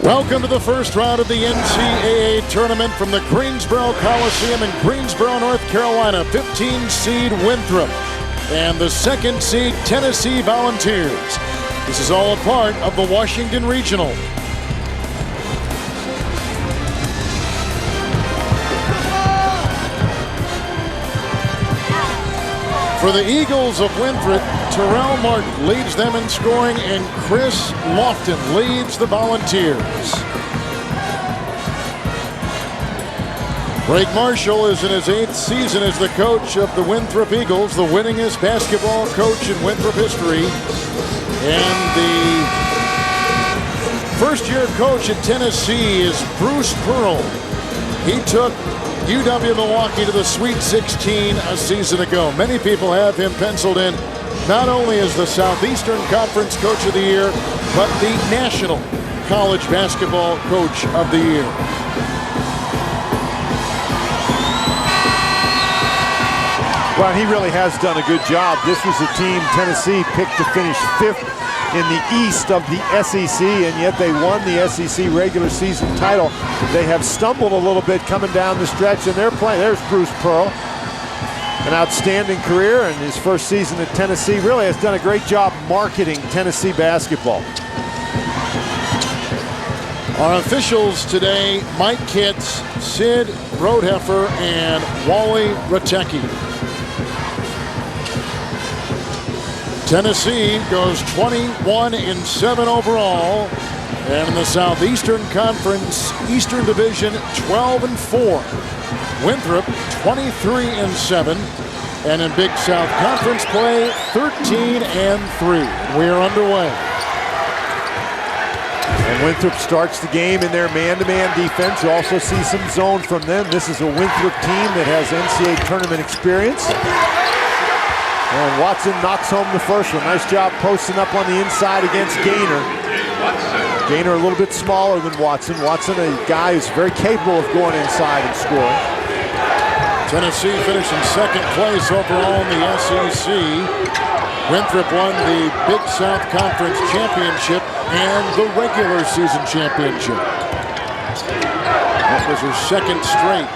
Welcome to the first round of the NCAA tournament from the Greensboro Coliseum in Greensboro, North Carolina. 15 seed Winthrop and the 2nd seed Tennessee Volunteers. This is all a part of the Washington Regional. For the Eagles of Winthrop, Terrell Martin leads them in scoring, and Chris Lofton leads the Volunteers. Greg Marshall is in his 8th season as the coach of the Winthrop Eagles, the winningest basketball coach in Winthrop history. And the first-year coach at Tennessee is Bruce Pearl. He took UW-Milwaukee to the Sweet 16 a season ago. Many people have him penciled in not only as the Southeastern Conference Coach of the Year, but the National College Basketball Coach of the Year. Well, he really has done a good job. This was a team Tennessee picked to finish 5th in the East of the SEC, and yet they won the SEC regular season title. They have stumbled a little bit coming down the stretch, and they're playing. There's Bruce Pearl. An outstanding career, and his first season at Tennessee really has done a great job marketing Tennessee basketball. Our officials today: Mike Kitts, Sid Roadheffer, and Wally Ratecki. Tennessee goes 21-7 overall, and in the Southeastern Conference Eastern Division 12-4. Winthrop 23-7, and in Big South Conference play 13-3. We are underway. And Winthrop starts the game in their man-to-man defense. You also see some zone from them. This is a Winthrop team that has NCAA tournament experience. And Watson knocks home the first one. Nice job posting up on the inside against Gaynor. Gaynor a little bit smaller than Watson. Watson, a guy who's very capable of going inside and scoring. Tennessee finishing 2nd place overall in the SEC. Winthrop won the Big South Conference Championship and the regular season championship. That was their 2nd straight.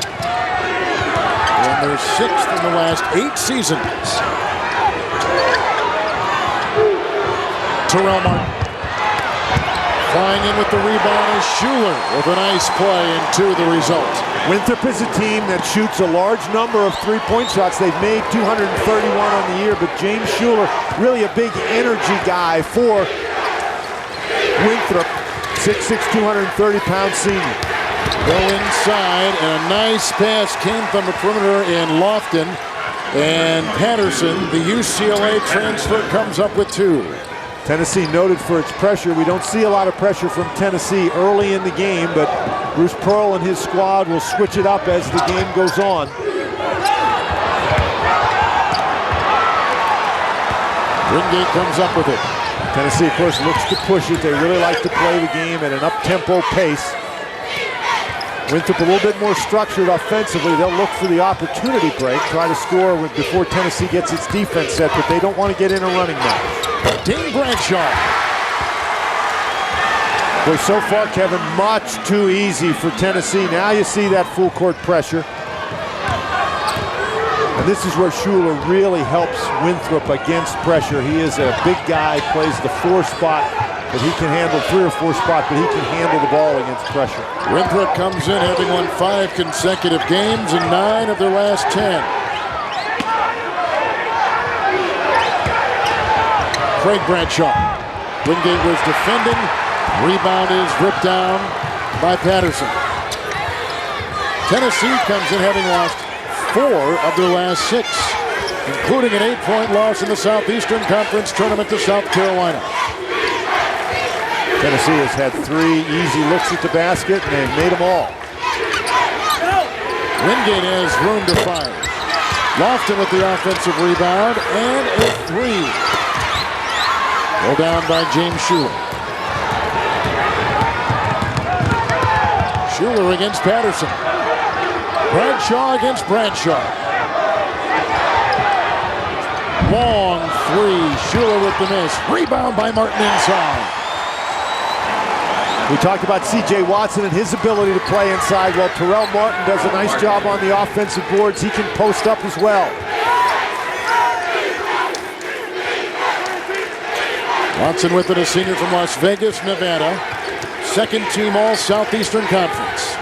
And they're 6th in the last 8 seasons. Terrell Martin flying in with the rebound is Schuler with a nice play, and 2 the result. Winthrop is a team that shoots a large number of three-point shots. They've made 231 on the year, but James Schuler, really a big energy guy for Winthrop, 6'6", 230-pound senior. Go inside, and a nice pass came from the perimeter in Lofton, and Patterson, the UCLA transfer, comes up with 2. Tennessee noted for its pressure. We don't see a lot of pressure from Tennessee early in the game, but Bruce Pearl and his squad will switch it up as the game goes on. Wingate comes up with it. Tennessee, of course, looks to push it. They really like to play the game at an up-tempo pace. Winthrop a little bit more structured offensively. They'll look for the opportunity break, try to score before Tennessee gets its defense set, but they don't want to get in a running match. Dean Bradshaw. Boy, so far, Kevin, much too easy for Tennessee. Now you see that full court pressure. And this is where Schuler really helps Winthrop against pressure. He is a big guy, plays the 4 spot, but he can handle 3 or 4 spots, but he can handle the ball against pressure. Winthrop comes in having won 5 consecutive games and 9 of their last 10. Craig Bradshaw. Wingate was defending. Rebound is ripped down by Patterson. Tennessee comes in having lost 4 of their last 6, including an 8-point loss in the Southeastern Conference tournament to South Carolina. Tennessee has had 3 easy looks at the basket, and they've made them all. Wingate has room to fire. Lofton with the offensive rebound, and a 3. Rolled down by James Schuler. Schuler against Patterson. Bradshaw against Bradshaw. Long 3. Schuler with the miss. Rebound by Martin inside. We talked about C.J. Watson and his ability to play inside. Well, Terrell Martin does a nice job on the offensive boards. He can post up as well. Watson with it, a senior from Las Vegas, Nevada. Second team all Southeastern Conference.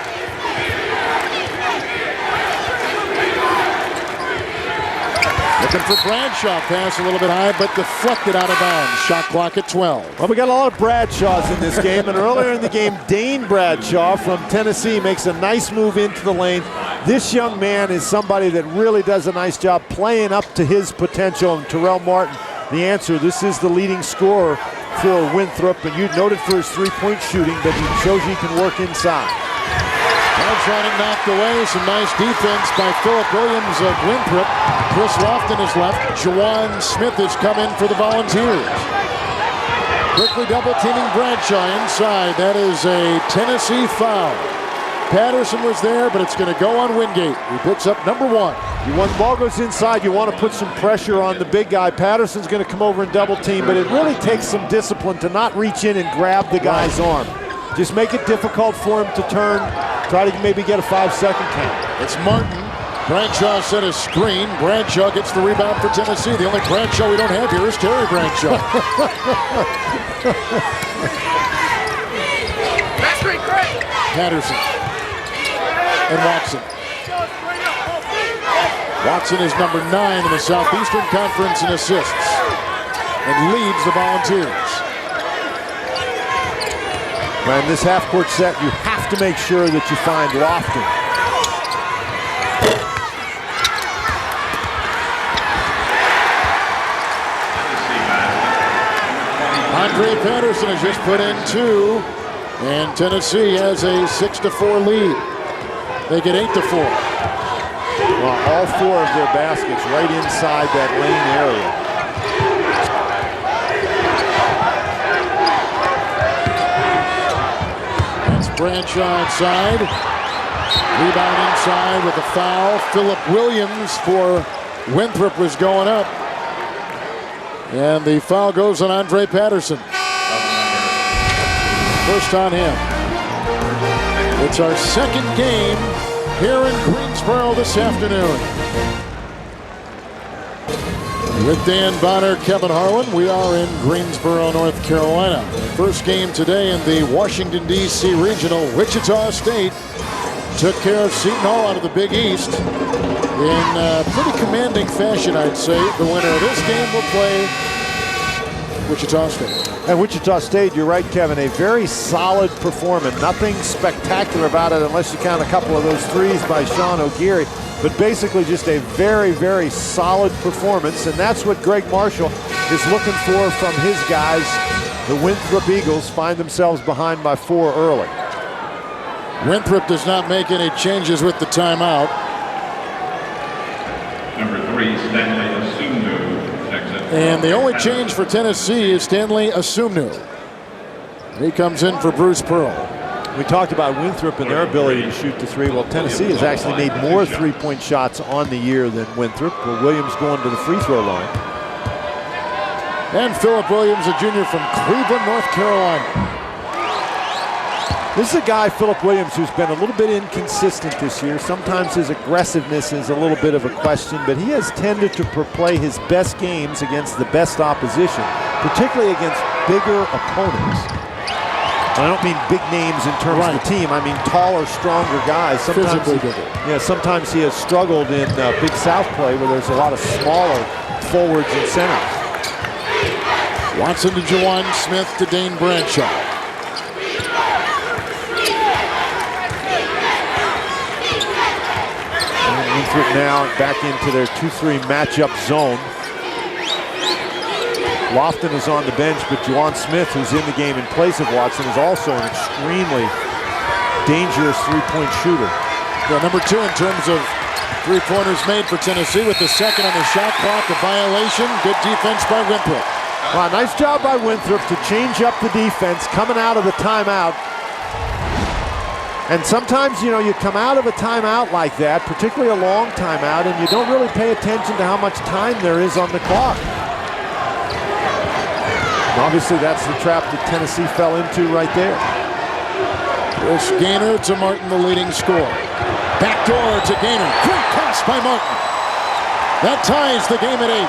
Looking for Bradshaw, pass a little bit high, but deflected out of bounds. Shot clock at 12. Well, we got a lot of Bradshaws in this game, and earlier in the game, Dane Bradshaw from Tennessee makes a nice move into the lane. This young man is somebody that really does a nice job playing up to his potential. And Terrell Martin, the answer, this is the leading scorer for Winthrop, and you noted for his three-point shooting, but he shows you can work inside. Running knocked away. Some nice defense by Philip Williams of Winthrop. Chris Lofton is left. Juwan Smith has come in for the Volunteers. Quickly double teaming Bradshaw inside. That is a Tennessee foul. Patterson was there, but it's going to go on Wingate. He picks up number 1. When the ball goes inside, you want to put some pressure on the big guy. Patterson's going to come over and double team, but it really takes some discipline to not reach in and grab the guy's arm. Just make it difficult for him to turn. Try to maybe get a 5-second count. It's Martin. Bradshaw set a screen. Bradshaw gets the rebound for Tennessee. The only Bradshaw we don't have here is Terry Bradshaw. Patterson and Watson. Watson is number 9 in the Southeastern Conference in assists and leads the Volunteers. In this half-court set, you have to make sure that you find Lofton. Andre Patterson has just put in 2, and Tennessee has a 6-4 lead. They get 8-4. Well, all 4 of their baskets right inside that lane area. Bradshaw inside. Rebound inside with a foul. Philip Williams for Winthrop was going up. And the foul goes on Andre Patterson. First on him. It's our second game here in Greensboro this afternoon. With Dan Bonner, Kevin Harlan, we are in Greensboro, North Carolina. First game today in the Washington, D.C. Regional. Wichita State took care of Seton Hall out of the Big East in pretty commanding fashion, I'd say. The winner of this game will play Wichita State. And Wichita State, you're right, Kevin, a very solid performance. Nothing spectacular about it unless you count a couple of those threes by Sean O'Geary. But basically just a very, very solid performance. And that's what Greg Marshall is looking for from his guys. The Winthrop Eagles find themselves behind by 4 early. Winthrop does not make any changes with the timeout. Number 3, Stanley Asumnu. And the only change for Tennessee is Stanley Asumnu. He comes in for Bruce Pearl. We talked about Winthrop and their ability to shoot the 3. Well, Tennessee has actually made more three-point shots on the year than Winthrop. Well, Williams going to the free throw line. And Philip Williams, a junior from Cleveland, North Carolina. This is a guy, Philip Williams, who's been a little bit inconsistent this year. Sometimes his aggressiveness is a little bit of a question, but he has tended to play his best games against the best opposition, particularly against bigger opponents. I don't mean big names in terms of the team. I mean taller, stronger guys. Sometimes he has struggled in Big South play where there's a lot of smaller forwards and centers. Watson to Juwan Smith to Dane Bradshaw. And Winthrop now back into their 2-3 matchup zone. Lofton is on the bench, but Juwan Smith, who's in the game in place of Watson, is also an extremely dangerous three-point shooter. Yeah, number 2 in terms of three-pointers made for Tennessee with the second on the shot clock, a violation. Good defense by Winthrop. Well, nice job by Winthrop to change up the defense coming out of the timeout. And sometimes, you know, you come out of a timeout like that, particularly a long timeout, and you don't really pay attention to how much time there is on the clock. Obviously, that's the trap that Tennessee fell into right there. Chris Gaynor to Martin, the leading scorer. Backdoor to Gaynor. Great pass by Martin. That ties the game at 8.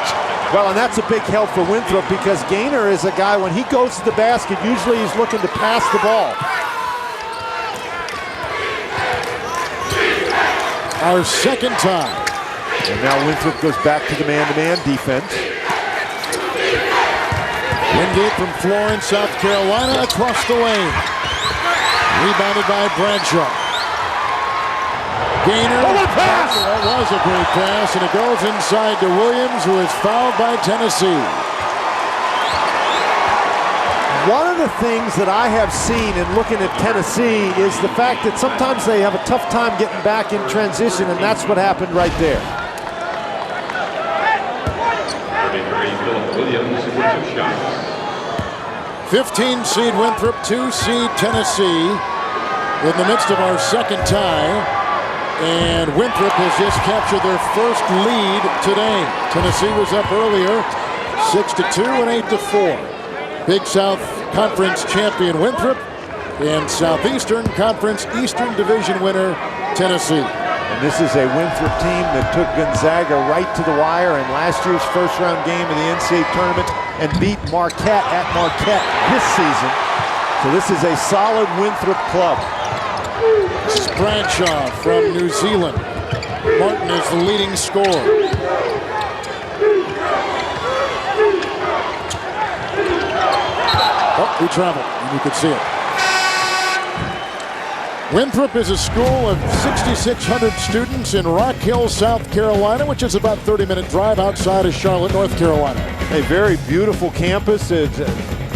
Well, and that's a big help for Winthrop because Gaynor is a guy, when he goes to the basket, usually he's looking to pass the ball. Our second tie. And now Winthrop goes back to the man-to-man defense. Wingate from Florence, South Carolina, across the lane. Rebounded by Bradshaw. Gaynor. Oh, what a pass! That was a great pass, and it goes inside to Williams, who is fouled by Tennessee. One of the things that I have seen in looking at Tennessee is the fact that sometimes they have a tough time getting back in transition, and that's what happened right there. 33, Philip Williams with 2 shots. 15 seed Winthrop, 2 seed Tennessee in the midst of our second tie. And Winthrop has just captured their first lead today. Tennessee was up earlier, 6-2 and 8-4. Big South Conference champion Winthrop and Southeastern Conference Eastern Division winner Tennessee. And this is a Winthrop team that took Gonzaga right to the wire in last year's first-round game of the NCAA tournament and beat Marquette at Marquette this season. So this is a solid Winthrop club. This is Bradshaw from New Zealand. Martin is the leading scorer. Oh, he traveled, and you could see it. Winthrop is a school of 6,600 students in Rock Hill, South Carolina, which is about a 30-minute drive outside of Charlotte, North Carolina. A very beautiful campus. It's a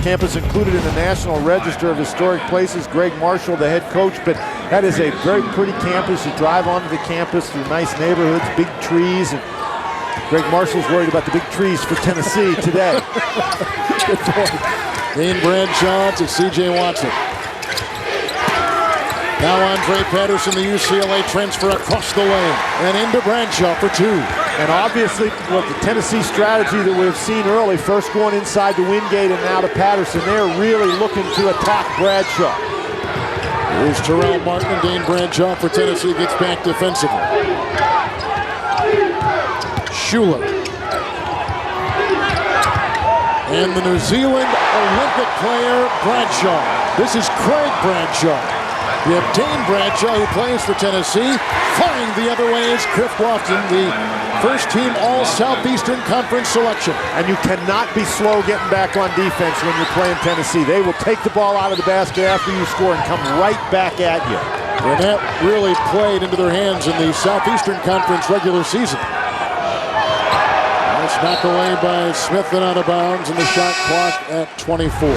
campus included in the National Register of Historic Places. Greg Marshall, the head coach, but that is a very pretty campus. You drive onto the campus through nice neighborhoods, big trees, and Greg Marshall's worried about the big trees for Tennessee today. Good point. Dean Bradshaw to C.J. Watson. Now Andre Patterson, the UCLA transfer, across the lane and into Bradshaw for 2. And obviously, what the Tennessee strategy that we've seen early, first going inside to Wingate and now to Patterson, they're really looking to attack Bradshaw. Here's Terrell Martin, and Dane Bradshaw for Tennessee gets back defensively. Schuler. And the New Zealand Olympic player, Bradshaw. This is Craig Bradshaw. You have Dane Bradshaw, who plays for Tennessee. Flying the other way is Chris Lofton, the first-team All-Southeastern Conference selection. And you cannot be slow getting back on defense when you're playing Tennessee. They will take the ball out of the basket after you score and come right back at you. And that really played into their hands in the Southeastern Conference regular season. That's knocked away by Smith and out of bounds, and the shot clock at 24.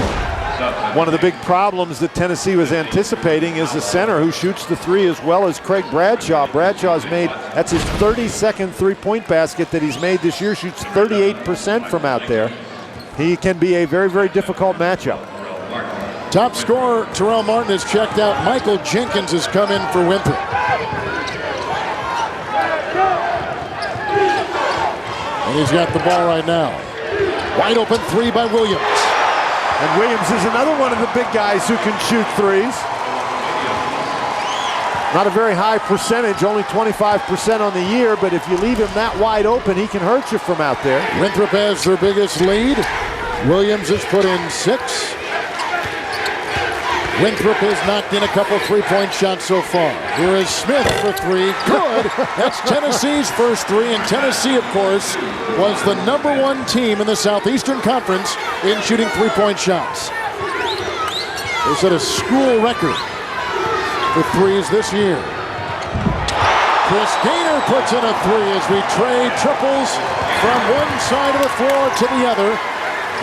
One of the big problems that Tennessee was anticipating is the center who shoots the 3 as well as Craig Bradshaw. Bradshaw's made, that's his 32nd three-point basket that he's made this year, shoots 38% from out there. He can be a very, very difficult matchup. Top scorer Terrell Martin is checked out. Michael Jenkins has come in for Winthrop. And he's got the ball right now. Wide open 3 by Williams. And Williams is another one of the big guys who can shoot 3s. Not a very high percentage, only 25% on the year, but if you leave him that wide open, he can hurt you from out there. Winthrop has their biggest lead. Williams has put in 6. Winthrop has knocked in a couple three-point shots so far. Here is Smith for 3. Good. That's Tennessee's first 3, and Tennessee, of course, was the #1 team in the Southeastern Conference in shooting three-point shots. They set a school record for 3s this year. Chris Gaynor puts in a 3 as we trade triples from one side of the floor to the other.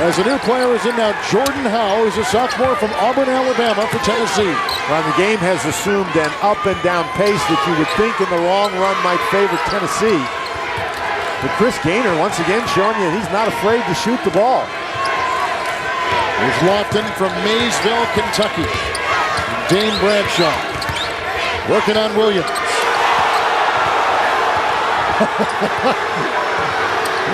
As a new player is in now, Jordan Howe, who's a sophomore from Auburn, Alabama for Tennessee. Well, the game has assumed an up and down pace that you would think in the long run might favor Tennessee. But Chris Gaynor once again showing you he's not afraid to shoot the ball. Here's Lofton from Maysville, Kentucky. Dane Bradshaw working on Williams.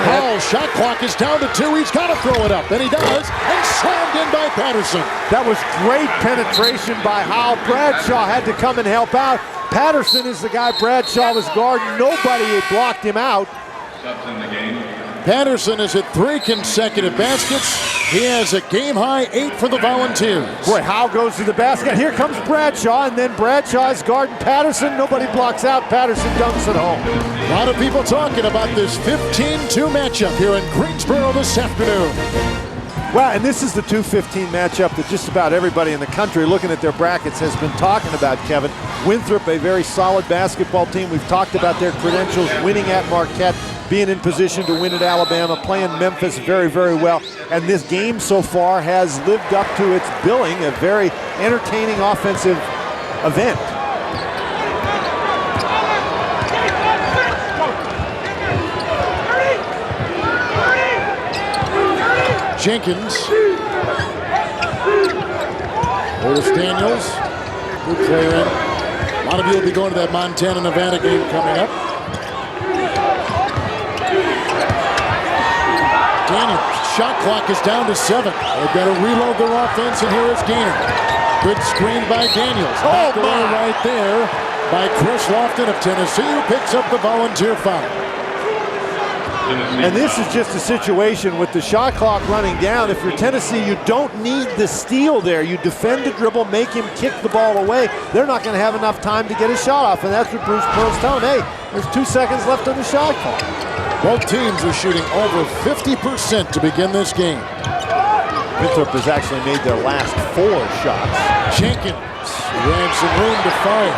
Howell, shot clock is down to 2. He's got to throw it up, and he does, and slammed in by Patterson. That was great penetration by Howell. Bradshaw had to come and help out. Patterson is the guy Bradshaw was guarding. Nobody had blocked him out. Patterson has hit 3 consecutive baskets. He has a game-high 8 for the Volunteers. Boy, Howell goes to the basket. Here comes Bradshaw, and then Bradshaw is guarding Patterson. Nobody blocks out. Patterson dunks it home. A lot of people talking about this 15-2 matchup here in Greensboro this afternoon. Well, and this is the 2-15 matchup that just about everybody in the country looking at their brackets has been talking about, Kevin. Winthrop, a very solid basketball team. We've talked about their credentials, winning at Marquette, being in position to win at Alabama, playing Memphis very, very well. And this game so far has lived up to its billing, a very entertaining offensive event. Jenkins. Otis Daniels. Good player in. A lot of you will be going to that Montana-Nevada game coming up. Daniels, shot clock is down to 7. They've got to reload their offense, and here is Gainer. Good screen by Daniels. Back away right there by Chris Lofton of Tennessee, who picks up the Volunteer foul. And this is just a situation with the shot clock running down. If you're Tennessee, you don't need the steal there. You defend the dribble, make him kick the ball away. They're not going to have enough time to get a shot off, and that's what Bruce Pearl's telling them. Hey, there's 2 seconds left on the shot clock. Both teams are shooting over 50% to begin this game. Winthrop has actually made their last 4 shots. Jenkins ran some room to fire.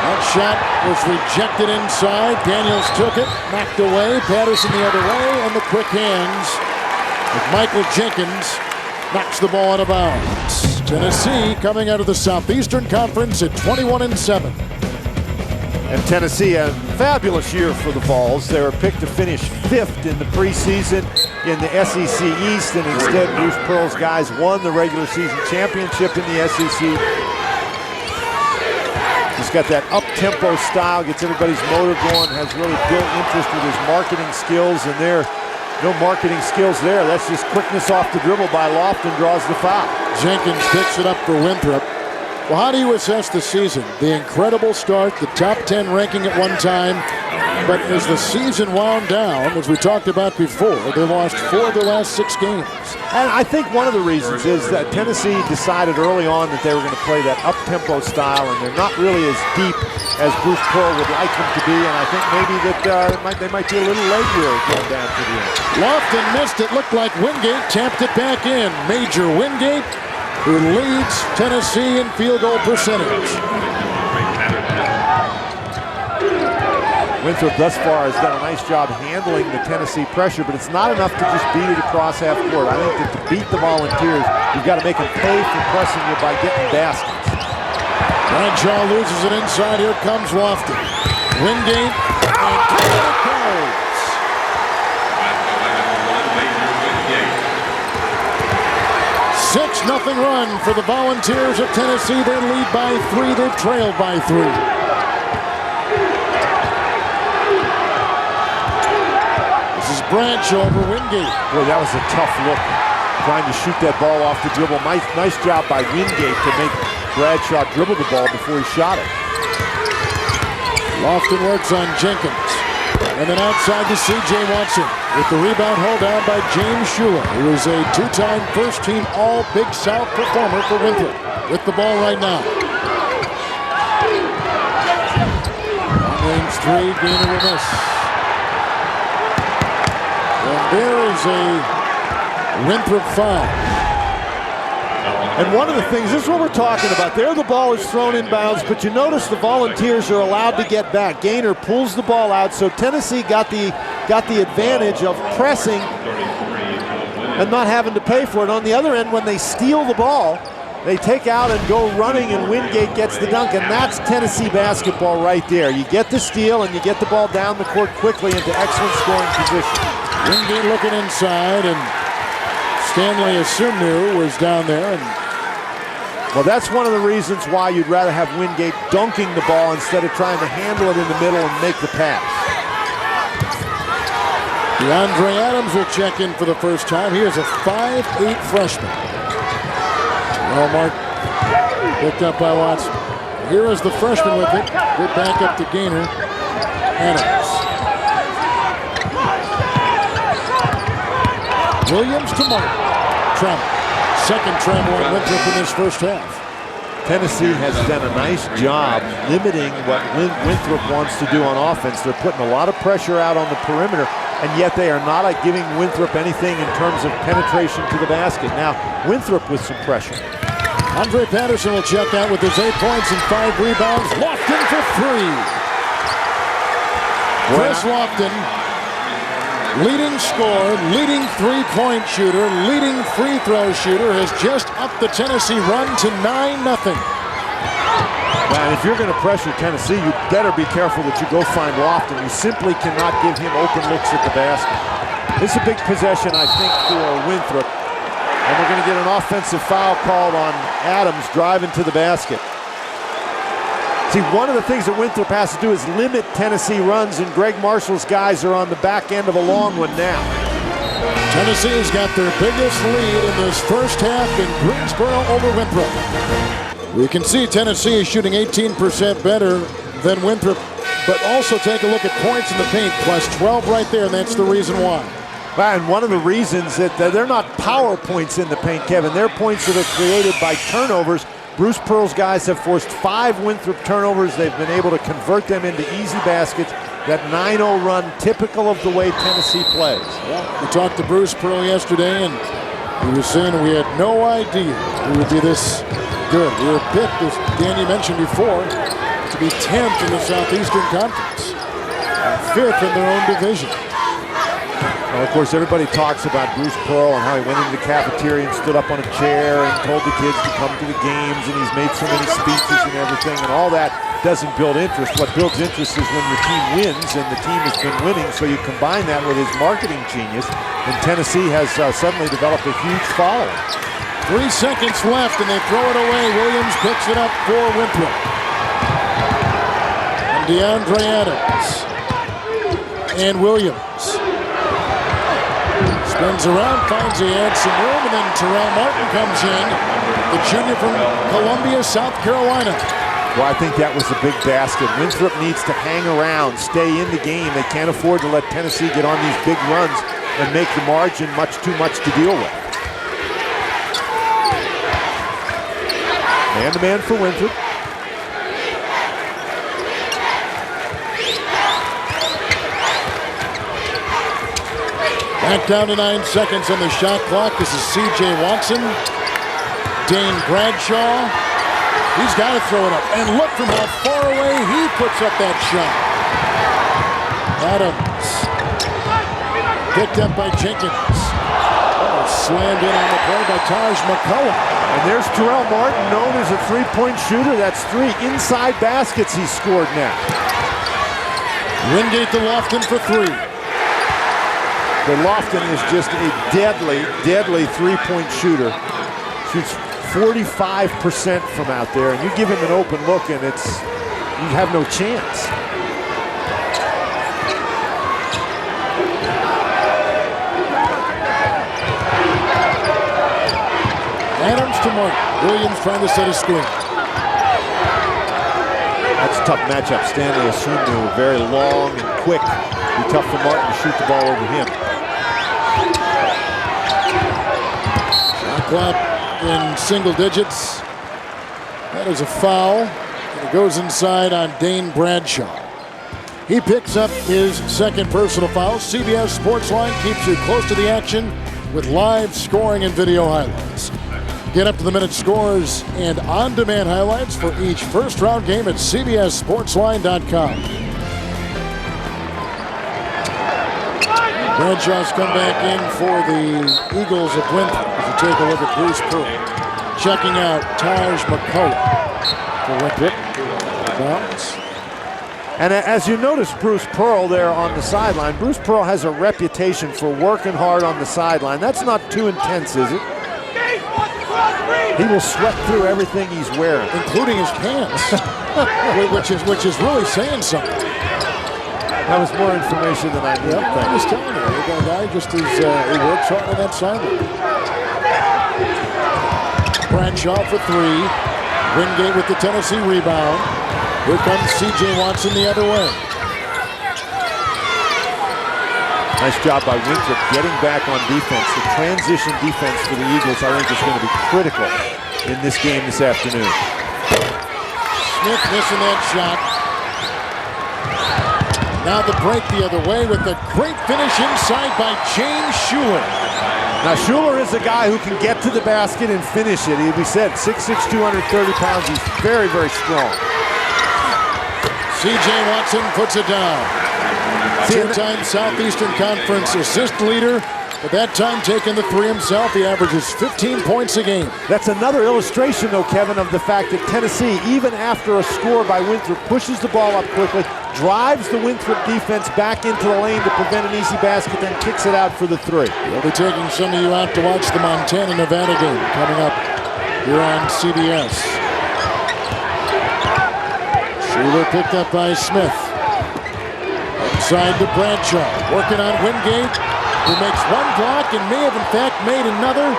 That shot was rejected inside. Daniels took it, knocked away. Patterson the other way, and the quick hands of Michael Jenkins knocks the ball out of bounds. Tennessee coming out of the Southeastern Conference at 21-7. And Tennessee, a fabulous year for the Vols. They were picked to finish 5th in the preseason in the SEC East, and instead Bruce Pearl's guys won the regular season championship in the SEC. He's got that up-tempo style, gets everybody's motor going, has really built interest with his marketing skills, and there, no marketing skills there. That's just quickness off the dribble by Lofton, draws the foul. Jenkins picks it up for Winthrop. Well, how do you assess the season? The incredible start, the top 10 ranking at one time, but as the season wound down, as we talked about before, they lost 4 of their last 6 games. And I think one of the reasons is that Tennessee decided early on that they were going to play that up-tempo style, and they're not really as deep as Bruce Pearl would like them to be, and I think maybe that they might be a little late here going down to the end. Lofton missed it. Looked like Wingate tapped it back in. Major Wingate, who leads Tennessee in field goal percentage. Winthrop thus far has done a nice job handling the Tennessee pressure, but it's not enough to just beat it across half court. I think that to beat the Volunteers, you've got to make them pay for pressing you by getting baskets. Bradshaw loses it inside. Here comes Lofton. Wingate, and there it goes. 6-0 run for the Volunteers of Tennessee. They lead by 3. They've trailed by 3. Bradshaw over Wingate. Boy, that was a tough look, trying to shoot that ball off the dribble. Nice job by Wingate to make Bradshaw dribble the ball before he shot it. Lofton works on Jenkins. And then outside to C.J. Watson with the rebound held down by James Schuler, who is a 2-time first-team All-Big South performer for Winthrop. With the ball right now. Long-range 3, Gainer will miss. There is a Winthrop foul. And one of the things, this is what we're talking about. There the ball is thrown in bounds, but you notice the Volunteers are allowed to get back. Gainer pulls the ball out, so Tennessee got the advantage of pressing and not having to pay for it. On the other end, when they steal the ball, they take out and go running, and Wingate gets the dunk, and that's Tennessee basketball right there. You get the steal, and you get the ball down the court quickly into excellent scoring position. Wingate looking inside, and Stanley Asumnu was down there. And well, that's one of the reasons why you'd rather have Wingate dunking the ball instead of trying to handle it in the middle and make the pass. DeAndre Adams will check in for the first time. He is a 5'8" freshman. Walmart picked up by Watson. Here is the freshman with it. Good backup to Gainer. Adams. Williams to Martin. Travel. Second travel on Winthrop in this first half. Tennessee has done a nice job limiting what Winthrop wants to do on offense. They're putting a lot of pressure out on the perimeter, and yet they are not giving Winthrop anything in terms of penetration to the basket. Now, Winthrop with some pressure. Andre Patterson will check out with his 8 points and 5 rebounds. Lofton for 3. Chris Lofton, leading scorer, leading three-point shooter, leading free throw shooter, has just upped the Tennessee run to 9-0. And if you're going to pressure Tennessee, you better be careful that you go find Lofton. You simply cannot give him open looks at the basket. This is a big possession, I think, for Winthrop. And we're going to get an offensive foul called on Adams driving to the basket. See, one of the things that Winthrop has to do is limit Tennessee runs, and Greg Marshall's guys are on the back end of a long one now. Tennessee has got their biggest lead in this first half in Greensboro over Winthrop. We can see Tennessee is shooting 18% better than Winthrop, but also take a look at points in the paint, plus 12 right there, and that's the reason why. And one of the reasons that they're not power points in the paint, Kevin, they're points that are created by turnovers. Bruce Pearl's guys have forced 5 Winthrop turnovers. They've been able to convert them into easy baskets. That 9-0 run, typical of the way Tennessee plays. Yeah, we talked to Bruce Pearl yesterday, and he was saying we had no idea we would be this good. We were picked, as Danny mentioned before, to be 10th in the Southeastern Conference, and 5th in their own division. Well, of course, everybody talks about Bruce Pearl and how he went into the cafeteria and stood up on a chair and told the kids to come to the games, and he's made so many speeches and everything, and all that doesn't build interest. What builds interest is when your team wins, and the team has been winning, so you combine that with his marketing genius, and Tennessee has suddenly developed a huge following. 3 seconds left, and they throw it away. Williams picks it up for Winthrop. And DeAndre Adams. And Williams. Spins around, finds he had some room, and then Terrell Martin comes in, the junior from Columbia, South Carolina. Well, I think that was a big basket. Winthrop needs to hang around, stay in the game. They can't afford to let Tennessee get on these big runs and make the margin too much to deal with. Man-to-man for Winthrop. Back down to 9 seconds on the shot clock. This is C.J. Watson. Dane Bradshaw. He's got to throw it up. And look from how far away he puts up that shot. Adams. Picked up by Jenkins. Oh, slammed in on the play by Taj McCullough. And there's Terrell Martin, known as a three-point shooter. That's 3 inside baskets he's scored now. Wingate to Lofton for 3. But Lofton is just a deadly, deadly three-point shooter. Shoots 45% from out there, and you give him an open look, and you have no chance. Adams to Martin. Williams trying to set a screen. That's a tough matchup. Stanley assumed they were very long and quick. It'd be tough for Martin to shoot the ball over him. Shot clock in single digits. That is a foul. And it goes inside on Dane Bradshaw. He picks up his second personal foul. CBS Sportsline keeps you close to the action with live scoring and video highlights. Get up-to-the-minute scores and on-demand highlights for each first-round game at CBSSportsline.com. Bradshaw's come back in for the Eagles of Winthrop. As you take a look at Bruce Pearl. Checking out Taj McCullough for Winthrop. Bounce. And as you notice Bruce Pearl there on the sideline, Bruce Pearl has a reputation for working hard on the sideline. That's not too intense, is it? He will sweat through everything he's wearing, including his pants, which is really saying something. That was more information than I needed. Yep, I was telling you, the guy just is, he works hard on that sideline. Bradshaw for three. Wingate with the Tennessee rebound. Here comes C.J. Watson the other way. Nice job by Winthrop getting back on defense. The transition defense for the Eagles, I think, is going to be critical in this game this afternoon. Smith missing that shot. Now the break the other way with a great finish inside by James Schuler. Now Schuler is a guy who can get to the basket and finish it. We said 6'6", 230 pounds. He's very, very strong. C.J. Watson puts it down. Two-time Southeastern Conference assist leader, but that time taking the three himself. He averages 15 points a game. That's another illustration, though, Kevin, of the fact that Tennessee, even after a score by Winthrop, pushes the ball up quickly, drives the Winthrop defense back into the lane to prevent an easy basket, then kicks it out for the three. We'll be taking some of you out to watch the Montana-Nevada game coming up here on CBS. Schuler picked up by Smith. Inside to Bradshaw, working on Wingate, who makes one block and may have in fact made another.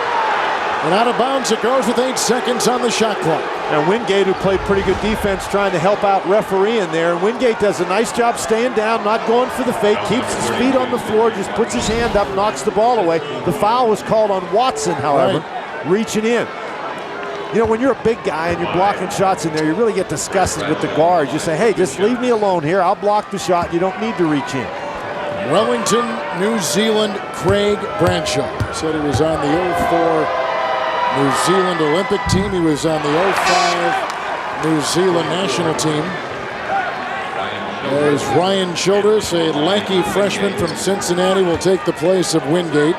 And out of bounds it goes with 8 seconds on the shot clock. Now Wingate, who played pretty good defense, trying to help out referee in there. And Wingate does a nice job staying down, not going for the fake, keeps his feet on the floor, just puts his hand up, knocks the ball away. The foul was called on Watson, however, reaching in. You know, when you're a big guy and you're blocking shots in there, you really get disgusted with the guards. You say, hey, just leave me alone here. I'll block the shot. You don't need to reach in. Wellington, New Zealand, Craig Bradshaw. Said he was on the 04 New Zealand Olympic team. He was on the 05 New Zealand national team. There's Ryan Childress, a lanky freshman from Cincinnati, will take the place of Wingate.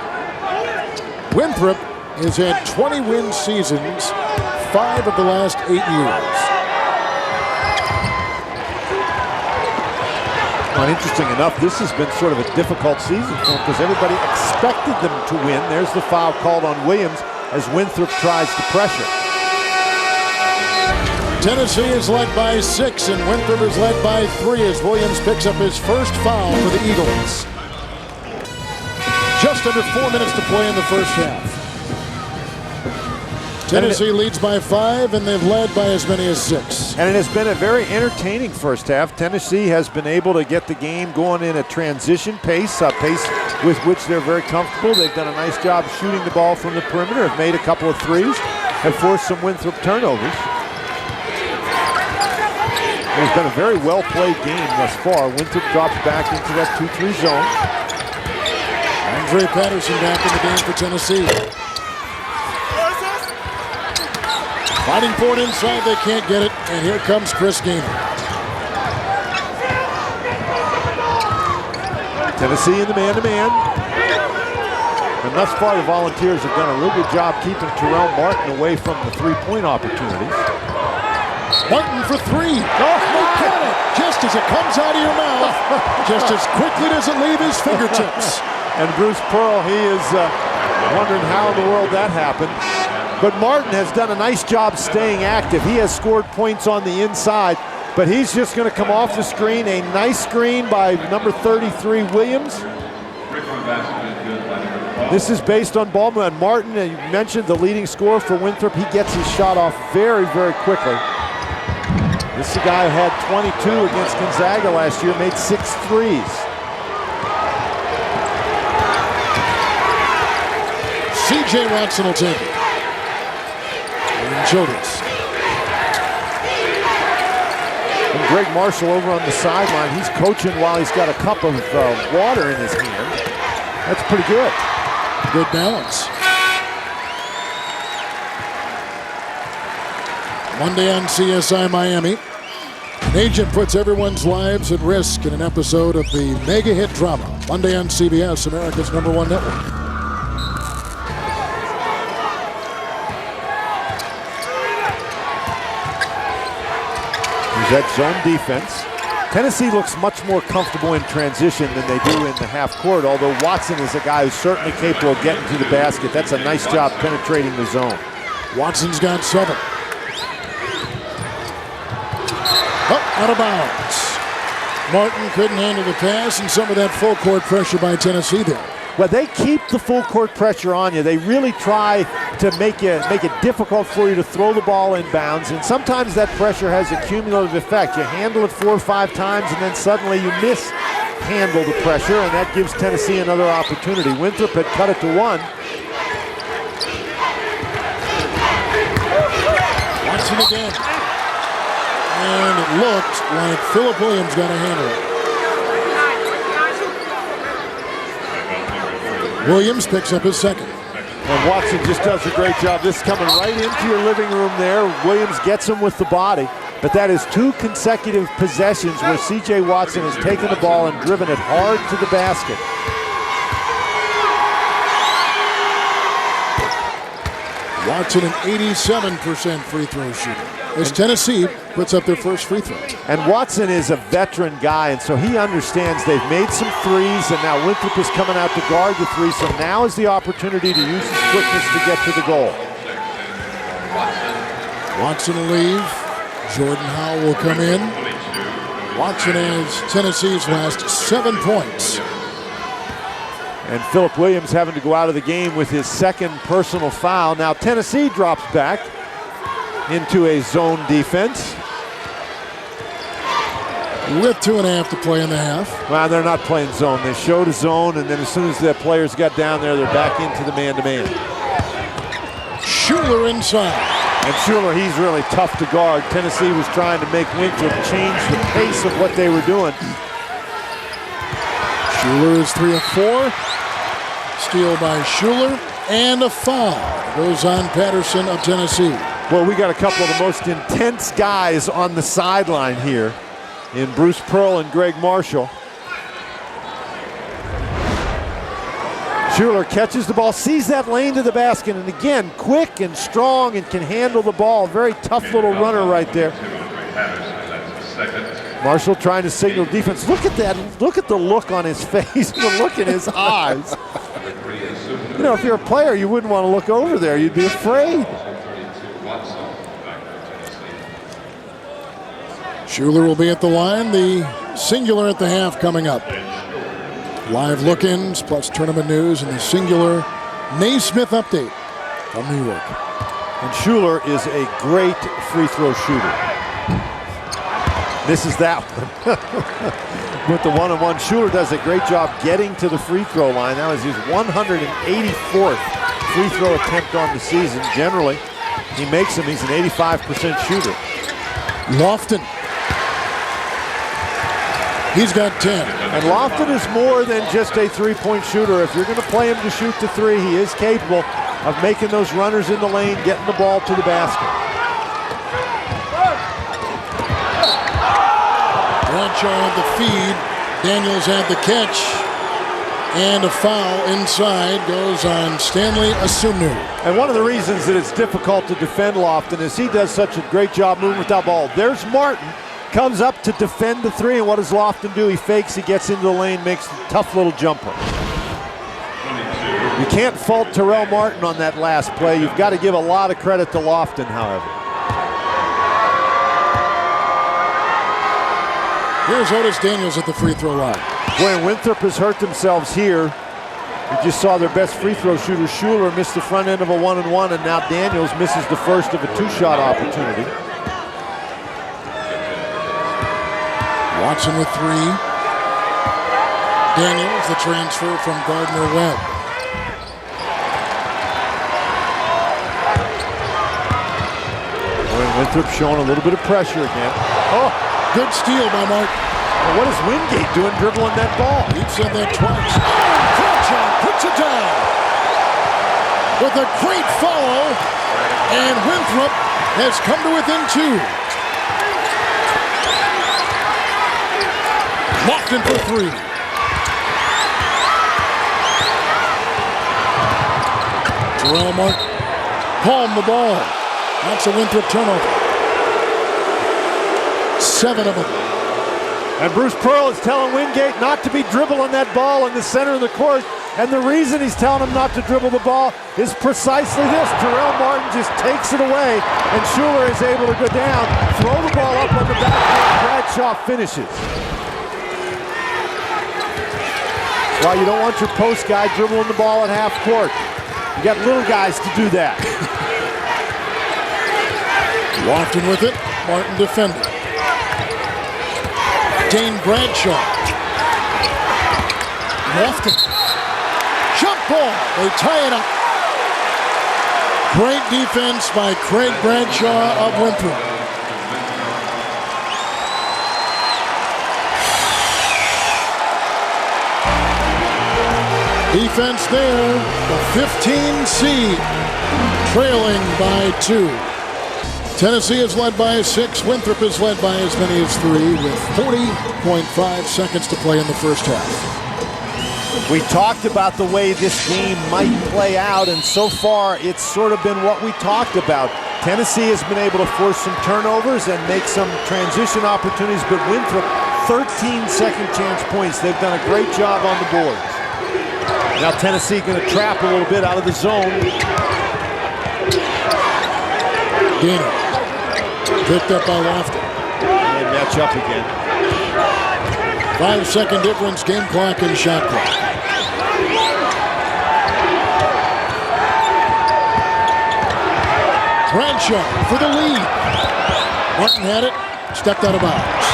Winthrop has had 20 win seasons, 5 of the last 8 years. Well, interesting enough, this has been sort of a difficult season for them because everybody expected them to win. There's the foul called on Williams as Winthrop tries to pressure. Tennessee is led by 6 and Winthrop is led by 3 as Williams picks up his first foul for the Eagles. Just under 4 minutes to play in the first half. Tennessee leads by 5, and they've led by as many as 6. And it has been a very entertaining first half. Tennessee has been able to get the game going in a transition pace, a pace with which they're very comfortable. They've done a nice job shooting the ball from the perimeter, have made a couple of threes, have forced some Winthrop turnovers. It's been a very well-played game thus far. Winthrop drops back into that 2-3 zone. Andre Patterson back in the game for Tennessee. Fighting for it inside, they can't get it, and here comes Chris Gamer. Tennessee in the man-to-man. And thus far, the Volunteers have done a real good job keeping Terrell Martin away from the three-point opportunities. Martin for 3. Oh, look at it! Just as it comes out of your mouth, just as quickly does it leave his fingertips. And Bruce Pearl, he is wondering how in the world that happened. But Martin has done a nice job staying active. He has scored points on the inside, but he's just going to come off the screen. A nice screen by number 33, Williams. This is based on ball movement. Martin, you mentioned the leading scorer for Winthrop. He gets his shot off very, very quickly. This is a guy who had 22 against Gonzaga last year, made 6 threes. C.J. Watson will take it. And Childress. And Greg Marshall over on the sideline. He's coaching while he's got a cup of water in his hand. That's pretty good. Good balance. Monday on CSI Miami. An agent puts everyone's lives at risk in an episode of the mega hit drama. Monday on CBS, America's #1 network. That zone defense. Tennessee looks much more comfortable in transition than they do in the half court, although Watson is a guy who's certainly capable of getting to the basket. That's a nice job penetrating the zone. Watson's got 7. Up, out of bounds. Martin couldn't handle the pass, and some of that full court pressure by Tennessee there. Well, they keep the full court pressure on you. They really try to make it difficult for you to throw the ball inbounds, and sometimes that pressure has a cumulative effect. You handle it 4 or 5 times, and then suddenly you mishandle the pressure, and that gives Tennessee another opportunity. Winthrop had cut it to 1. Watson again. And it looked like Philip Williams got a handle it. Williams picks up his second. And Watson just does a great job. This is coming right into your living room there. Williams gets him with the body. But that is 2 consecutive possessions where C.J. Watson has taken the ball and driven it hard to the basket. Watson, an 87% free throw shooter, as Tennessee puts up their first free throw. And Watson is a veteran guy, and so he understands they've made some threes, and now Winthrop is coming out to guard the three, so now is the opportunity to use his quickness to get to the goal. Watson will leave. Jordan Howell will come in. Watson has Tennessee's last 7 points. And Philip Williams having to go out of the game with his second personal foul. Now Tennessee drops back into a zone defense. With 2.5 to play in the half. Well, they're not playing zone. They showed a zone, and then as soon as the players got down there, they're back into the man-to-man. Schuler inside. And Schuler, he's really tough to guard. Tennessee was trying to make Winthrop change the pace of what they were doing. Schuler is 3 of 4. Steal by Schuler, and a foul goes on Patterson of Tennessee. Well, we got a couple of the most intense guys on the sideline here in Bruce Pearl and Greg Marshall. Schuler catches the ball, sees that lane to the basket, and again, quick and strong and can handle the ball. Very tough little runner right there. Marshall trying to signal defense. Look at that. Look at the look on his face, the look in his eyes. You know, if you're a player, you wouldn't want to look over there. You'd be afraid. Schuler will be at the line. The singular at the half coming up. Live look-ins plus tournament news and the singular Naismith update from New York. And Schuler is a great free throw shooter. Misses that one. With the one-on-one, Schuler does a great job getting to the free throw line. That was his 184th free throw attempt on the season. Generally, he makes them. He's an 85% shooter. Lofton. He's got 10. And Lofton is more than just a three-point shooter. If you're going to play him to shoot the three, he is capable of making those runners in the lane, getting the ball to the basket. Bradshaw had the feed. Daniels had the catch. And a foul inside goes on Stanley Asunu. And one of the reasons that it's difficult to defend Lofton is he does such a great job moving with that ball. There's Martin. Comes up to defend the three, and what does Lofton do? He fakes, he gets into the lane, makes a tough little jumper. You can't fault Terrell Martin on that last play. You've got to give a lot of credit to Lofton, however. Here's Otis Daniels at the free throw line. Boy, Winthrop has hurt themselves here. You just saw their best free throw shooter, Schuler, miss the front end of a one-and-one, and now Daniels misses the first of a two-shot opportunity. Watson with 3. Daniels, the transfer from Gardner-Webb. Winthrop showing a little bit of pressure again. Oh, good steal by Martin. Well, what is Wingate doing dribbling that ball? He said that twice. Bradshaw puts it down with a great follow, and Winthrop has come to within 2. Lofton for 3. Terrell Martin palmed the ball. That's a Winthrop turnover. 7 of them. And Bruce Pearl is telling Wingate not to be dribbling that ball in the center of the court. And the reason he's telling him not to dribble the ball is precisely this. Terrell Martin just takes it away, and Schuler is able to go down, throw the ball up on the backboard. Bradshaw finishes. Well, you don't want your post guy dribbling the ball at half court. You got little guys to do that. Lofton with it. Martin defending. Dane Bradshaw. Lofton. Jump ball. They tie it up. Great defense by Craig Bradshaw of Winthrop. Defense there. The 15 seed trailing by 2. Tennessee is led by 6. Winthrop is led by as many as 3 with 40.5 seconds to play in the first half. We talked about the way this game might play out, and so far it's sort of been what we talked about. Tennessee has been able to force some turnovers and make some transition opportunities, but Winthrop, 13 second chance points. They've done a great job on the boards. Now Tennessee going to trap a little bit out of the zone. Dana picked up by Lofton. And match up again. 5-second difference, game clock and shot clock. Bradshaw for the lead. Martin had it, stepped out of bounds.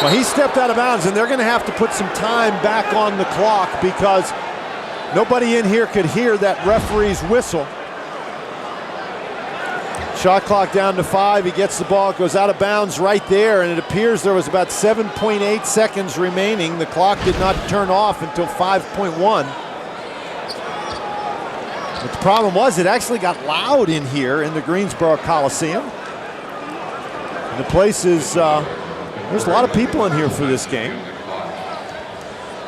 Well, he stepped out of bounds, and they're going to have to put some time back on the clock because nobody in here could hear that referee's whistle. Shot clock down to 5. He gets the ball, it goes out of bounds right there, and it appears there was about 7.8 seconds remaining. The clock did not turn off until 5.1. But the problem was it actually got loud in here in the Greensboro Coliseum. And the place is, there's a lot of people in here for this game.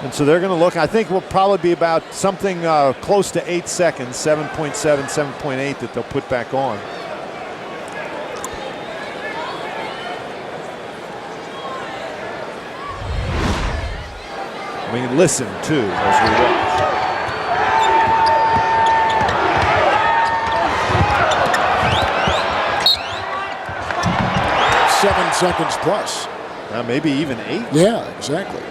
And so they're going to look, I think will probably be about something close to 8 seconds, 7.7, 7.8 that they'll put back on. We can listen too as we watch. 7 seconds plus. Maybe even 8. Yeah, exactly.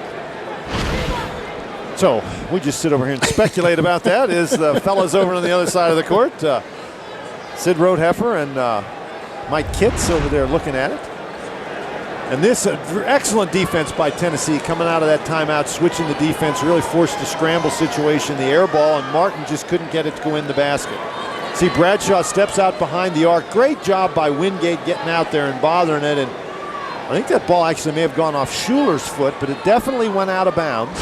So we just sit over here and speculate about that as the fellas over on the other side of the court, Sid Roadheffer and Mike Kitts over there looking at it. And this excellent defense by Tennessee coming out of that timeout, switching the defense, really forced a scramble situation, the air ball, and Martin just couldn't get it to go in the basket. See, Bradshaw steps out behind the arc. Great job by Wingate getting out there and bothering it. And I think that ball actually may have gone off Schuler's foot, but it definitely went out of bounds.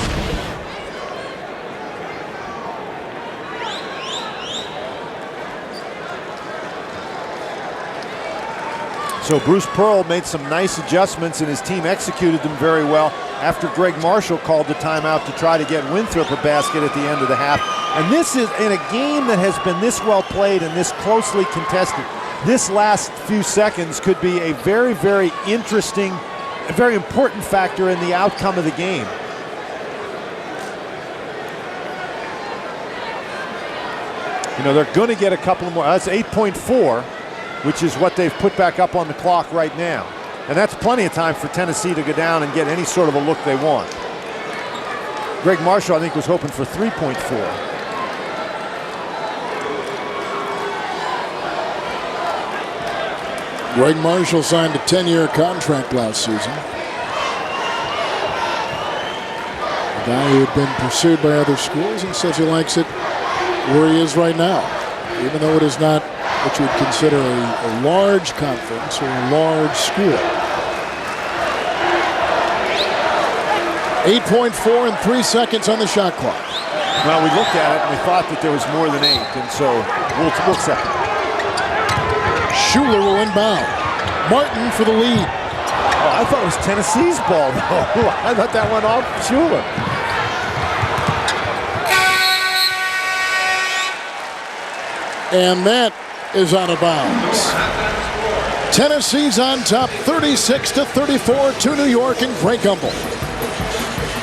So Bruce Pearl made some nice adjustments, and his team executed them very well after Greg Marshall called the timeout to try to get Winthrop a basket at the end of the half. And this is in a game that has been this well played and this closely contested. This last few seconds could be a very, very interesting, a very important factor in the outcome of the game. You know, they're going to get a couple more. That's 8.4. which is what they've put back up on the clock right now. And that's plenty of time for Tennessee to go down and get any sort of a look they want. Greg Marshall, I think, was hoping for 3.4. Greg Marshall signed a 10-year contract last season. A guy who had been pursued by other schools and says he likes it where he is right now, even though it is not what you would consider a large conference or a large school. 8.4 and 3 seconds on the shot clock. Well, we looked at it and we thought that there was more than 8, and so we'll accept it. Schuler will inbound. Martin for the lead. Oh, I thought it was Tennessee's ball, though. I thought that went off Schuler. And that is out of bounds. Tennessee's on top, 36-34 to New York and Greg Gumbel.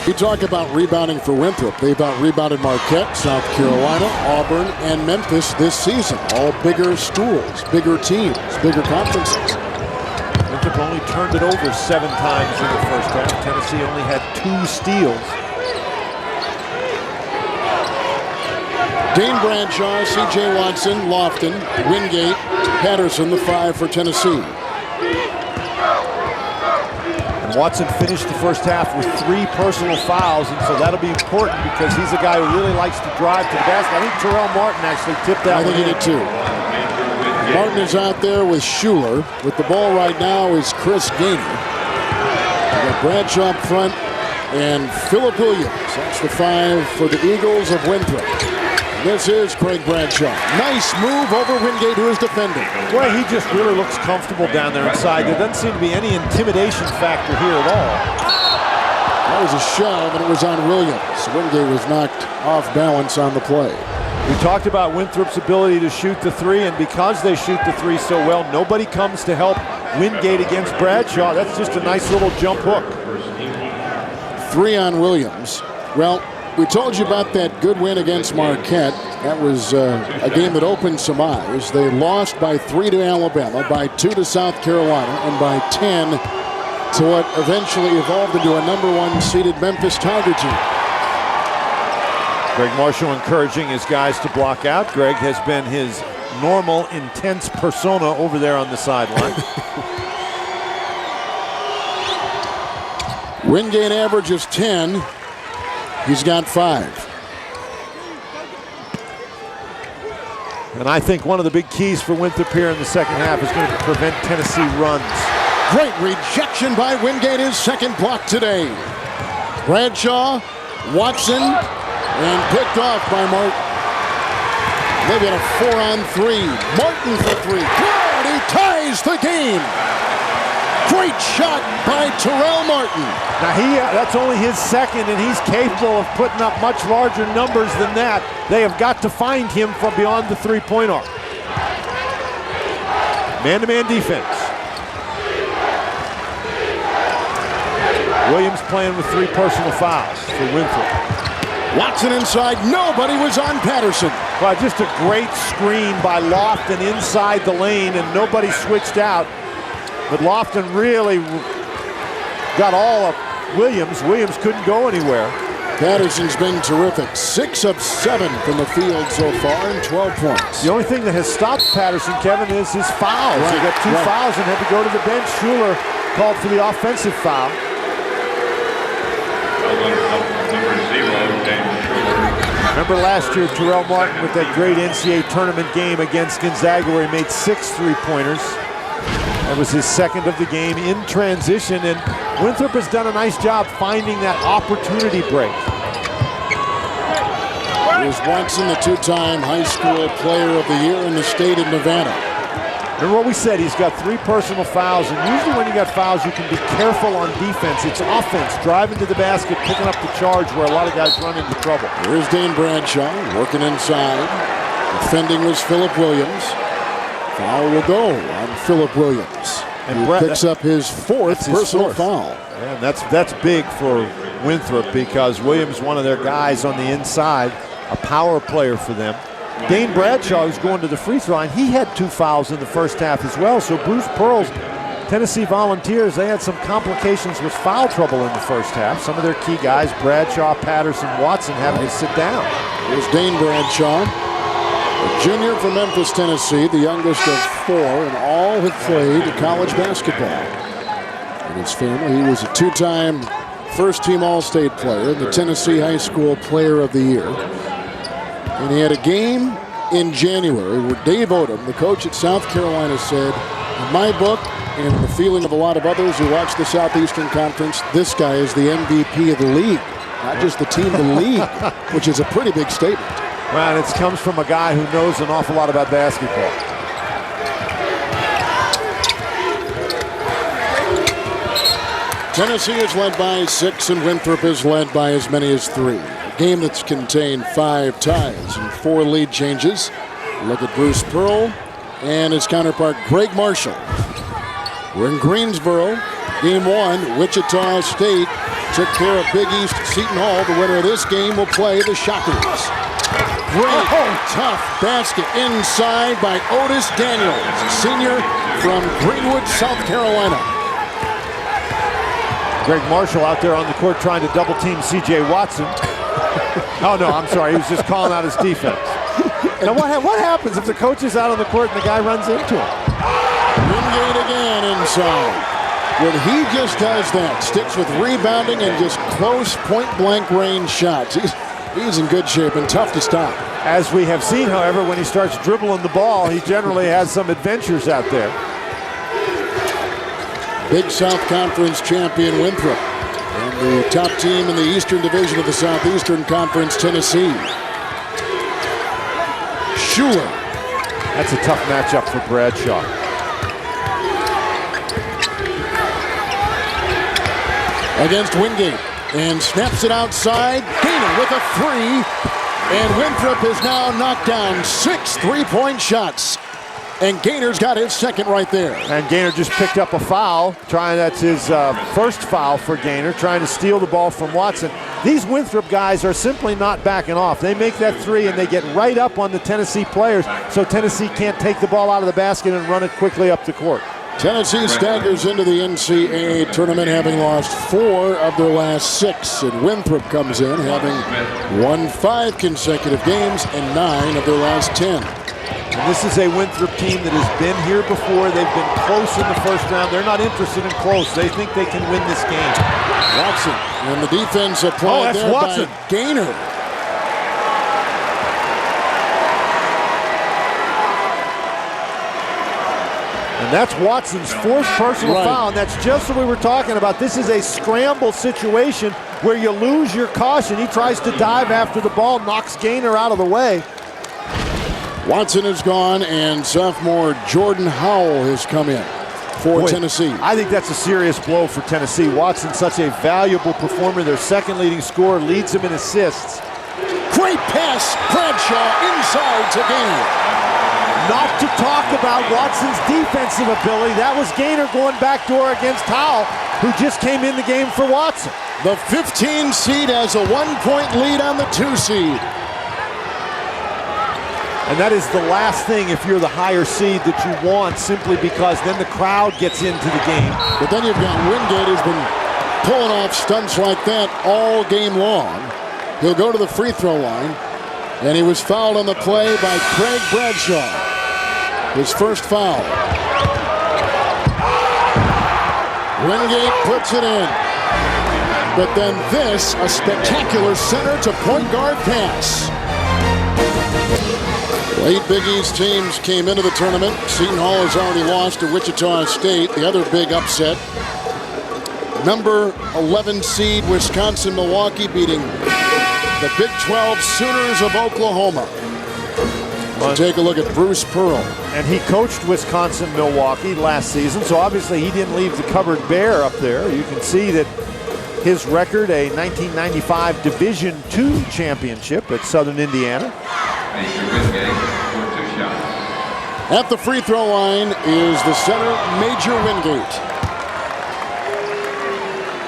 We talk about rebounding for Winthrop. They've out-rebounded Marquette, South Carolina, Auburn, and Memphis this season. All bigger schools, bigger teams, bigger conferences. And Winthrop only turned it over 7 times in the first half. Tennessee only had 2 steals. Dane Bradshaw, C.J. Watson, Lofton, Wingate, Patterson, the 5 for Tennessee. And Watson finished the first half with 3 personal fouls, and so that'll be important because he's a guy who really likes to drive to the basket. I think Terrell Martin actually tipped that one in. I think he did too. Martin is out there with Schuler. With the ball right now is Chris Gaynor. We got Bradshaw up front and Philip Williams. That's the 5 for the Eagles of Winthrop. This is Craig Bradshaw. Nice move over Wingate, who is defending. Boy, he just really looks comfortable down there inside. There doesn't seem to be any intimidation factor here at all. That was a shove, and it was on Williams. Wingate was knocked off balance on the play. We talked about Winthrop's ability to shoot the 3, and because they shoot the 3 so well, nobody comes to help Wingate against Bradshaw. That's just a nice little jump hook. 3 on Williams. Well, we told you about that good win against Marquette. That was a game that opened some eyes. They lost by 3 to Alabama, by 2 to South Carolina, and by 10 to what eventually evolved into a #1 seeded Memphis Tiger team. Greg Marshall encouraging his guys to block out. Greg has been his normal, intense persona over there on the sideline. Wingate averages 10. He's got 5. And I think one of the big keys for Winthrop here in the second half is going to prevent Tennessee runs. Great rejection by Wingate, his second block today. Bradshaw, Watson, and picked off by Martin. They've got a 4-on-3. Martin for 3. Good, he ties the game. Great shot by Terrell Martin. Now that's only his second, and he's capable of putting up much larger numbers than that. They have got to find him from beyond the 3-point arc. Man-to-man defense. Williams playing with 3 personal fouls for Winthrop. Watson inside, nobody was on Patterson. Well, just a great screen by Lofton inside the lane, and nobody switched out. But Lofton really got all of Williams. Williams couldn't go anywhere. Patterson's been terrific. 6 of 7 from the field so far and 12 points. The only thing that has stopped Patterson, Kevin, is his fouls. Right, He got 2 fouls and had to go to the bench. Schuler called for the offensive foul. Remember last year, Terrell Martin with that great NCAA tournament game against Gonzaga where he made 6 3-pointers. That was his second of the game in transition, and Winthrop has done a nice job finding that opportunity break. Here's Watson, the 2-time high school player of the year in the state of Nevada. Remember what we said, he's got 3 personal fouls, and usually when you got fouls, you can be careful on defense. It's offense, driving to the basket, picking up the charge where a lot of guys run into trouble. Here's Dane Bradshaw working inside. Defending was Philip Williams. Foul will go on Philip Williams. And he picks up his 4th personal foul. Yeah, that's big for Winthrop because Williams, one of their guys on the inside, a power player for them. Dane Bradshaw, who's going to the free throw line, he had 2 fouls in the first half as well. So Bruce Pearl's Tennessee Volunteers, they had some complications with foul trouble in the first half. Some of their key guys, Bradshaw, Patterson, Watson, having to sit down. Here's Dane Bradshaw, a junior from Memphis, Tennessee, the youngest of 4, and all have played college basketball. In his family, he was a 2-time first-team All-State player, the Tennessee High School Player of the Year. And he had a game in January where Dave Odom, the coach at South Carolina, said, in my book, and the feeling of a lot of others who watch the Southeastern Conference, this guy is the MVP of the league. Not just the team, the league, which is a pretty big statement. Well, it comes from a guy who knows an awful lot about basketball. Tennessee is led by 6, and Winthrop is led by as many as 3. A game that's contained 5 ties and 4 lead changes. Look at Bruce Pearl and his counterpart Greg Marshall. We're in Greensboro. Game 1, Wichita State took care of Big East Seton Hall. The winner of this game will play the Shockers. Great, tough basket inside by Otis Daniels, senior from Greenwood, South Carolina. Greg Marshall out there on the court trying to double team C.J. Watson. Oh no, I'm sorry, he was just calling out his defense. Now what happens if the coach is out on the court and the guy runs into him? Wingate again inside. When he just does that, sticks with rebounding and just close point-blank range shots. He's in good shape and tough to stop. As we have seen, however, when he starts dribbling the ball, he generally has some adventures out there. Big South Conference champion Winthrop. And the top team in the Eastern Division of the Southeastern Conference, Tennessee. Schuler. That's a tough matchup for Bradshaw. Against Wingate, and snaps it outside. Gainer with a three, and Winthrop is now knocked down 6 3-point shots. And Gainer's got his second right there. And Gainer just picked up a foul. That's his first foul for Gainer, trying to steal the ball from Watson. These Winthrop guys are simply not backing off. They make that three and they get right up on the Tennessee players, so Tennessee can't take the ball out of the basket and run it quickly up the court. Tennessee staggers into the NCAA tournament having lost 4 of their last 6. And Winthrop comes in having won 5 consecutive games and 9 of their last 10. And this is a Winthrop team that has been here before. They've been close in the first round. They're not interested in close. They think they can win this game. Watson, and the defense applied there Watson. by Gainer. And that's Watson's 4th personal foul, and that's just what we were talking about. This is a scramble situation where you lose your caution. He tries to dive after the ball, knocks Gainer out of the way. Watson is gone, and sophomore Jordan Howell has come in for Tennessee. I think that's a serious blow for Tennessee. Watson's such a valuable performer. Their second leading scorer, leads them in assists. Great pass, Bradshaw inside to Gainer. Not to talk about Watson's defensive ability. That was Gainer going backdoor against Howell, who just came in the game for Watson. The 15 seed has a 1-point lead on the 2 seed. And that is the last thing if you're the higher seed that you want, simply because then the crowd gets into the game. But then you've got Wingate, who's been pulling off stunts like that all game long. He'll go to the free throw line, and he was fouled on the play by Craig Bradshaw. His first foul. Wingate puts it in. But then this, a spectacular center to point guard pass. Late Big East teams came into the tournament. Seton Hall has already lost to Wichita State, the other big upset. Number 11 seed Wisconsin-Milwaukee beating the Big 12 Sooners of Oklahoma. We'll take a look at Bruce Pearl. And he coached Wisconsin-Milwaukee last season, so obviously he didn't leave the cupboard bare up there. You can see that his record, a 1995 Division II championship at Southern Indiana. At the free throw line is the center, Major Wingate.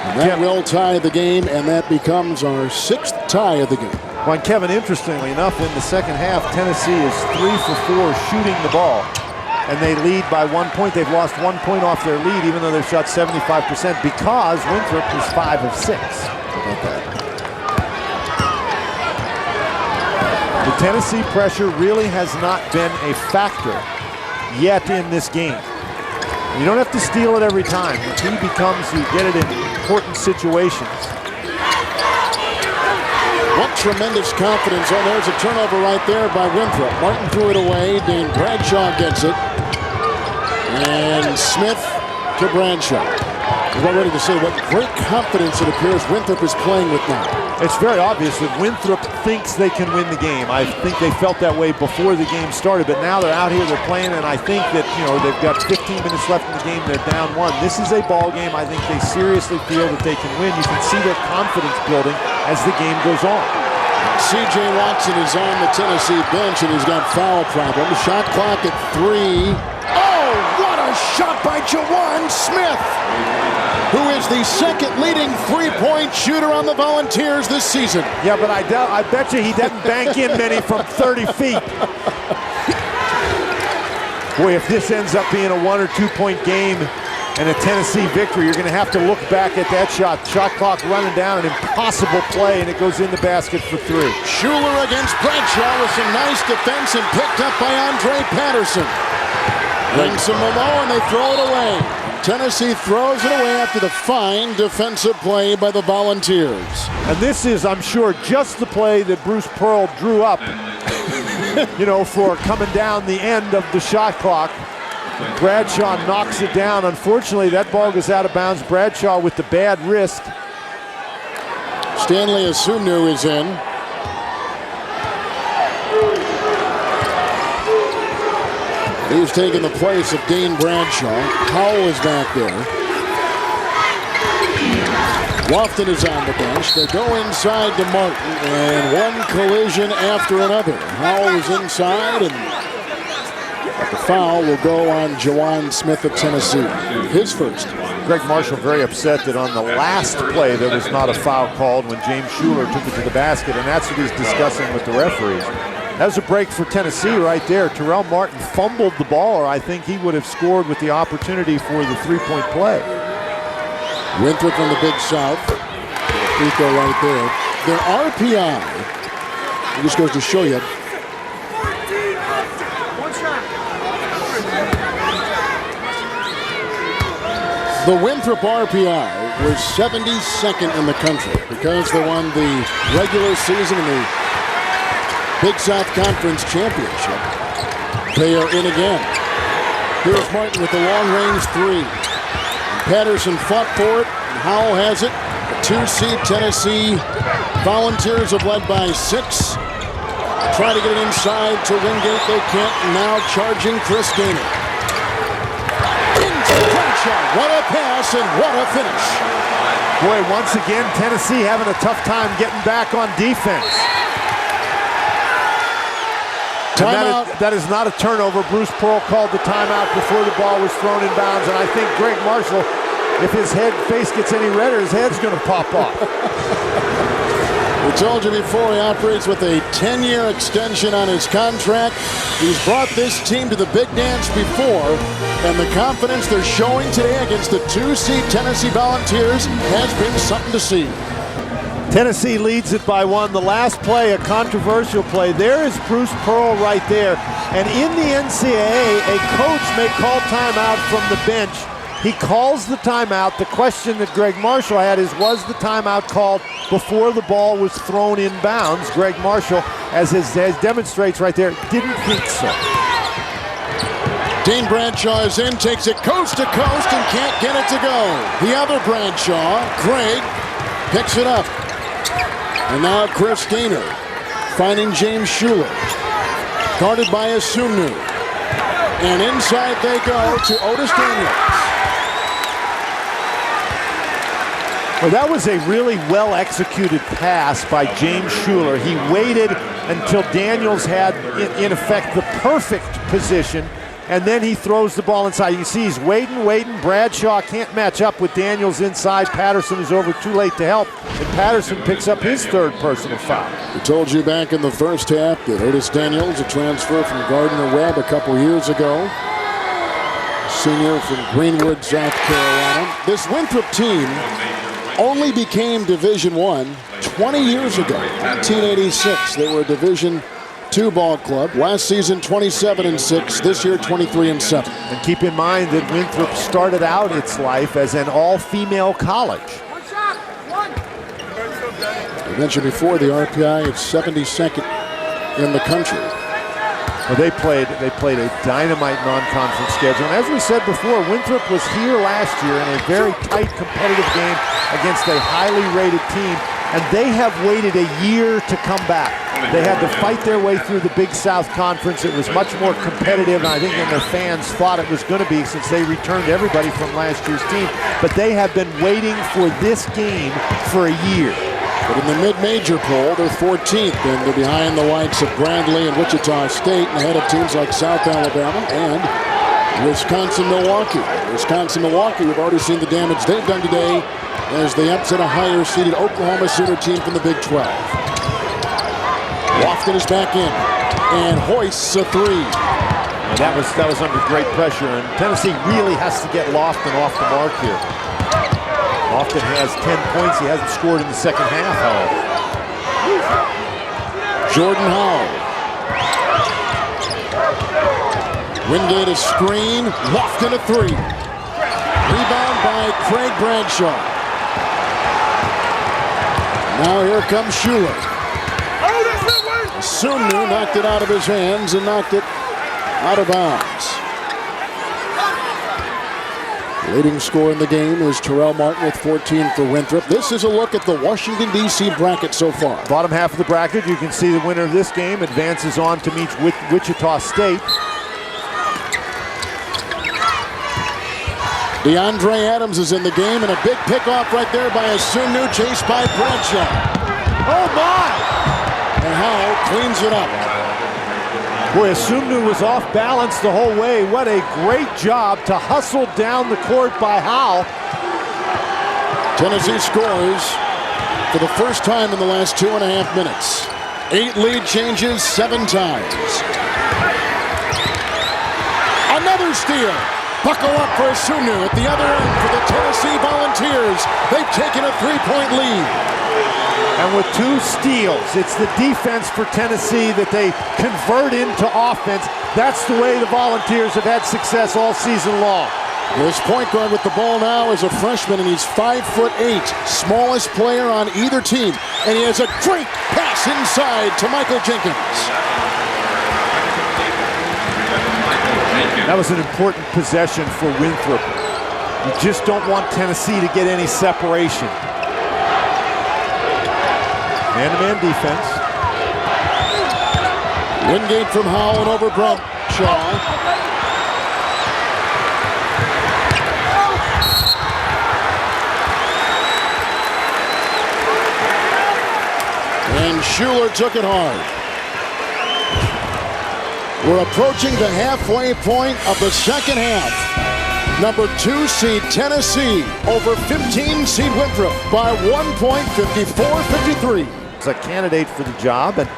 And that will tie the game, and that becomes our 6th tie of the game. Well, and Kevin, interestingly enough, in the second half, Tennessee is 3 for 4 shooting the ball, and they lead by 1 point. They've lost 1 point off their lead, even though they've shot 75%, because Winthrop is 5 of 6. How about that? The Tennessee pressure really has not been a factor yet in this game. You don't have to steal it every time. The key becomes you get it in important situations. What tremendous confidence. Oh, there's a turnover right there by Winthrop. Martin threw it away. Dane Bradshaw gets it. And Smith to Bradshaw. We're ready to say what great confidence it appears Winthrop is playing with now. It's very obvious that Winthrop thinks they can win the game. I think they felt that way before the game started, but now they're out here, they're playing, and I think that, you know, they've got 15 minutes left in the game, they're down 1. This is a ball game. I think they seriously feel that they can win. You can see their confidence building as the game goes on. C.J. Watson is on the Tennessee bench, and he's got foul problems. Shot clock at 3. Oh, what a shot by Jawan Smith, who is the second leading three-point shooter on the Volunteers this season. Yeah, but I bet you he doesn't bank in many from 30 feet. Boy, if this ends up being a 1 or 2 point game, and a Tennessee victory, you're going to have to look back at that shot. Shot clock running down, an impossible play, and it goes in the basket for 3. Schuler against Bradshaw with some nice defense and picked up by Andre Patterson. Brings some Momo and they throw it away. Tennessee throws it away after the fine defensive play by the Volunteers. And this is, I'm sure, just the play that Bruce Pearl drew up, you know, for coming down the end of the shot clock. Bradshaw knocks it down. Unfortunately, that ball goes out of bounds. Bradshaw with the bad wrist. Stanley Asumnu is in. He's taking the place of Dean Bradshaw. Howell is back there. Lofton is on the bench. They go inside to Martin, and one collision after another. Howell is inside, and the foul will go on Jawan Smith of Tennessee. His first. Greg Marshall very upset that on the last play there was not a foul called when James Schuler took it to the basket, and that's what he's discussing with the referees. That was a break for Tennessee right there. Terrell Martin fumbled the ball, or I think he would have scored with the opportunity for the three-point play. Winthrop from the Big South. Free throw right there. Their RPI, it just goes to show you, the Winthrop RPI was 72nd in the country because they won the regular season and the Big South Conference Championship. They are in again. Here's Martin with the long-range 3. Patterson fought for it. Howell has it. The 2-seed Tennessee Volunteers have led by 6. Try to get it inside to Wingate. They can't. Now charging Chris Gaynor. Into Bradshaw. What a pass and what a finish. Boy, once again, Tennessee having a tough time getting back on defense. That is not a turnover. Bruce Pearl called the timeout before the ball was thrown in bounds, and I think Greg Marshall, if his face gets any redder, his head's going to pop off. We told you before, he operates with a 10-year extension on his contract. He's brought this team to the big dance before, and the confidence they're showing today against the 2-seed Tennessee Volunteers has been something to see. Tennessee leads it by 1. The last play, a controversial play. There is Bruce Pearl right there. And in the NCAA, a coach may call timeout from the bench. He calls the timeout. The question that Greg Marshall had is, was the timeout called before the ball was thrown in bounds? Greg Marshall, as demonstrates right there, didn't think so. Dean Bradshaw is in, takes it coast to coast and can't get it to go. The other Bradshaw, Craig, picks it up. And now Chris Gaynor finding James Schuler. Guarded by Asumnu. And inside they go to Otis Daniels. Well, that was a really well-executed pass by James Schuler. He waited until Daniels had, in effect, the perfect position, and then he throws the ball inside. You can see he's waiting. Bradshaw can't match up with Daniels inside. Patterson is over too late to help, and Patterson picks up his 3rd personal foul. We told you back in the first half that Otis Daniels, a transfer from Gardner-Webb a couple years ago, senior from Greenwood, South Carolina. This Winthrop team only became Division I 20 years ago, 1986. They were a Division II ball club. Last season 27-6. This year 23-7. And keep in mind that Winthrop started out its life as an all-female college. I mentioned before the RPI is 72nd in the country. Well, they played a dynamite non-conference schedule. And as we said before, Winthrop was here last year in a very tight competitive game against a highly rated team. And they have waited a year to come back. They had to fight their way through the Big South Conference. It was much more competitive, and I think their fans thought it was going to be since they returned everybody from last year's team. But they have been waiting for this game for a year. But in the mid-major poll, they're 14th, and they're behind the likes of Bradley and Wichita State, and ahead of teams like South Alabama and Wisconsin-Milwaukee. Wisconsin-Milwaukee, we've already seen the damage they've done today as they upset a higher-seeded Oklahoma Sooner team from the Big 12. Lofton is back in and hoists a 3. That was under great pressure, and Tennessee really has to get Lofton off the mark here. Lofton has 10 points. He hasn't scored in the second half, however. Jordan Howell. Wingate a screen. Lofton a three. Rebound by Craig Bradshaw. Now here comes Schuler. Sunu knocked it out of his hands and knocked it out of bounds. Leading scorer in the game is Terrell Martin with 14 for Winthrop. This is a look at the Washington, D.C. bracket so far. Bottom half of the bracket, you can see the winner of this game advances on to meet Wichita State. DeAndre Adams is in the game, and a big pickoff right there by Sunu, chased by Bradshaw. Oh, my! And Howell cleans it up. Boy, Sunu was off balance the whole way. What a great job to hustle down the court by Howell. Tennessee scores for the first time in the last 2.5 minutes. 8 lead changes 7 times. Another steal. Buckle up for Sunu at the other end for the Tennessee Volunteers. They've taken a 3-point lead. And with 2 steals, it's the defense for Tennessee that they convert into offense. That's the way the Volunteers have had success all season long. This point guard with the ball now is a freshman, and he's 5'8", smallest player on either team. And he has a great pass inside to Michael Jenkins. That was an important possession for Winthrop. You just don't want Tennessee to get any separation. Man-to-man defense. Wingate from Howell and over Bradshaw. And Schuler took it hard. We're approaching the halfway point of the second half. Number 2 seed Tennessee over 15 seed Winthrop by 1 point, 54-53. It's a candidate for the job and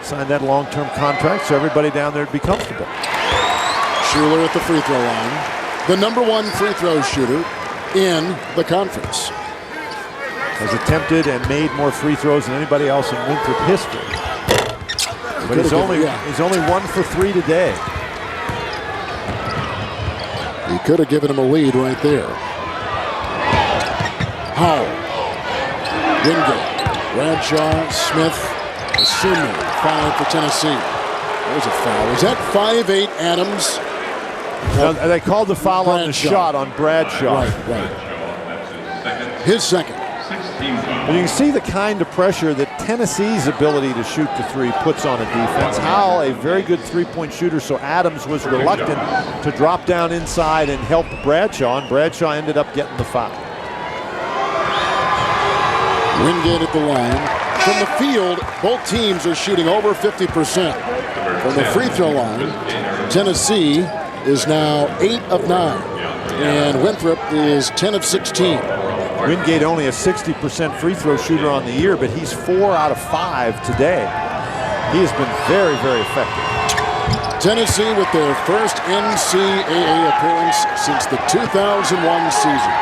signed that long-term contract so everybody down there would be comfortable. Schuler at the free throw line. The number 1 free throw shooter in the conference. Has attempted and made more free throws than anybody else in Winthrop history. But he's only 1 for 3 today. He could have given him a lead right there. Howell. Wingate. Bradshaw, Smith, Sunu, foul for Tennessee. There's a foul. Was that 5'8" Adams? No, they called the foul on the shot on Bradshaw. Right. His second. But you can see the kind of pressure that Tennessee's ability to shoot the 3 puts on a defense. Howell, a very good 3-point shooter, so Adams was reluctant to drop down inside and help Bradshaw, and Bradshaw ended up getting the foul. Wingate at the line. From the field, both teams are shooting over 50%. From the free throw line, Tennessee is now 8 of 9. And Winthrop is 10 of 16. Wingate only a 60% free throw shooter on the year, but he's 4 out of 5 today. He has been very, very effective. Tennessee with their first NCAA appearance since the 2001 season.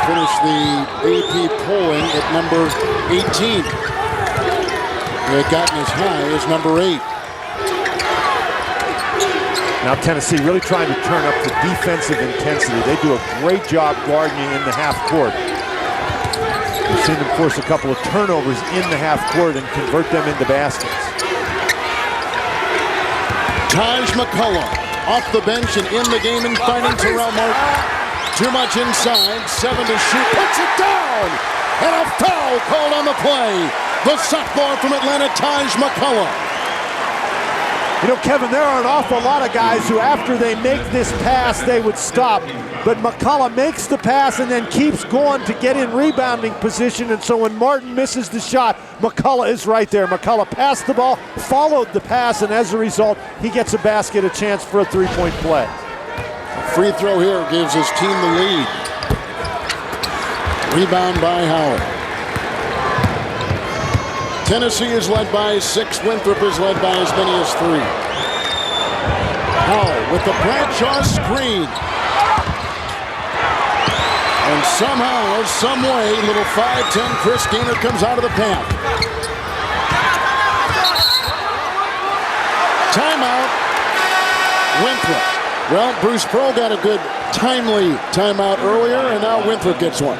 Finished the AP polling at number 18. They had gotten as high as number 8. Now Tennessee really trying to turn up the defensive intensity. They do a great job guarding you in the half court. We've seen them force a couple of turnovers in the half court and convert them into baskets. Taj McCullough off the bench and in the game and finding Terrell Martin. Too much inside, 7 to shoot, puts it down! And a foul called on the play. The sophomore from Atlanta, Taj McCullough. You know, Kevin, there are an awful lot of guys who after they make this pass, they would stop. But McCullough makes the pass and then keeps going to get in rebounding position. And so when Martin misses the shot, McCullough is right there. McCullough passed the ball, followed the pass, and as a result, he gets a basket, a chance for a 3-point play. Free throw here gives his team the lead. Rebound by Howell. Tennessee is led by 6. Winthrop is led by as many as 3. with the Bradshaw screen. And somehow, some way, little 5'10" Chris Gaynor comes out of the path. Timeout, Winthrop. Well, Bruce Pearl got a good timely timeout earlier, and now Winthrop gets one.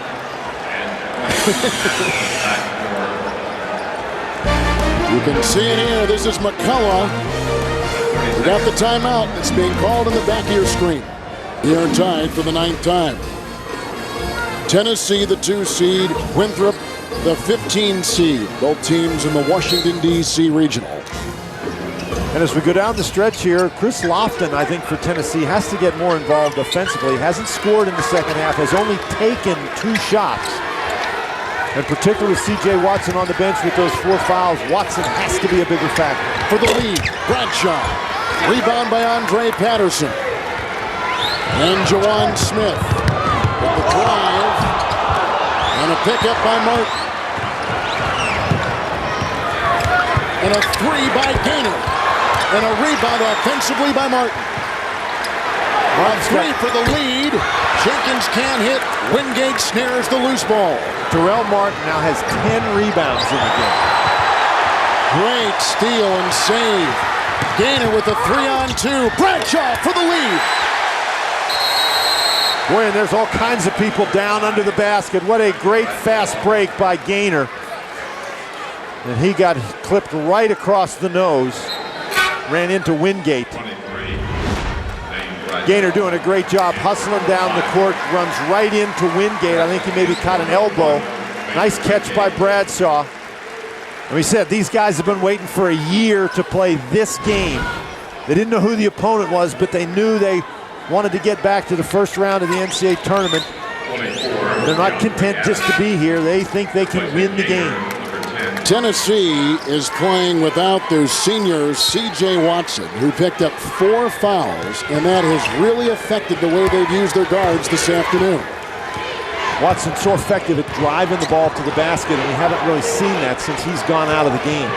You can see it here. This is McCullough. We got the timeout. It's being called in the back of your screen. They are tied for the 9th time. Tennessee, the 2 seed. Winthrop, the 15 seed. Both teams in the Washington, D.C. regional. And as we go down the stretch here, Chris Lofton, I think, for Tennessee, has to get more involved offensively. Hasn't scored in the second half, has only taken 2 shots. In particular with C.J. Watson on the bench with those 4 fouls, Watson has to be a bigger factor. For the lead, Bradshaw. Rebound by Andre Patterson. And Jawan Smith with the drive. And a pickup by Martin. And a 3 by Gaynor. And a rebound offensively by Martin. On 3 for the lead. Jenkins can't hit. Wingate snares the loose ball. Terrell Martin now has 10 rebounds in the game. Great steal and save. Gaynor with a 3-on-2. Bradshaw for the lead. Boy, and there's all kinds of people down under the basket. What a great fast break by Gaynor. And he got clipped right across the nose. Ran into Wingate. Gaynor doing a great job hustling down the court, runs right into Wingate. I think he maybe caught an elbow. Nice catch by Bradshaw. And we said these guys have been waiting for a year to play this game. They didn't know who the opponent was, but they knew they wanted to get back to the first round of the NCAA tournament. They're not content just to be here. They think they can win the game. Tennessee is playing without their senior C.J. Watson, who picked up 4 fouls, and that has really affected the way they've used their guards this afternoon. Watson's so effective at driving the ball to the basket, and we haven't really seen that since he's gone out of the game.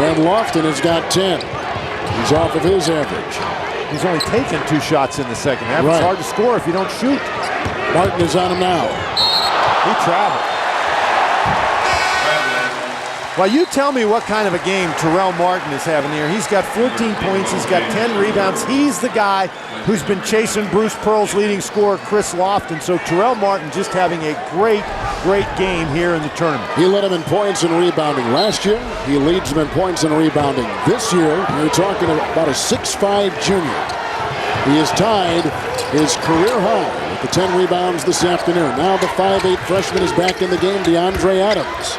And Lofton has got 10. He's off of his average. He's only taken 2 shots in the second half. Right. It's hard to score if you don't shoot. Martin is on him now. He traveled. Well, you tell me what kind of a game Terrell Martin is having here. He's got 14 points. He's got 10 rebounds. He's the guy who's been chasing Bruce Pearl's leading scorer, Chris Lofton. So Terrell Martin just having a great game here in the tournament. He led him in points and rebounding last year. He leads them in points and rebounding this year. You're talking about a 6'5" junior. He has tied his career high with the 10 rebounds this afternoon. Now the 5'8" freshman is back in the game, DeAndre Adams.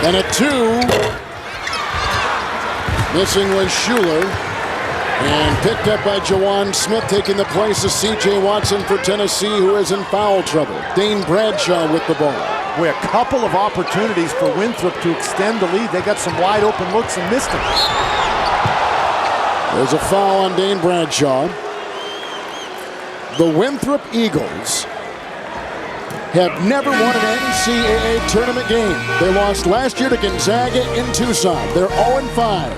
And a 2. Missing was Schuler. And picked up by Jawan Smith, taking the place of C.J. Watson for Tennessee, who is in foul trouble. Dane Bradshaw with the ball. Boy, a couple of opportunities for Winthrop to extend the lead. They got some wide open looks and missed them. There's a foul on Dane Bradshaw. The Winthrop Eagles have never won an NCAA tournament game. They lost last year to Gonzaga in Tucson. They're 0-5.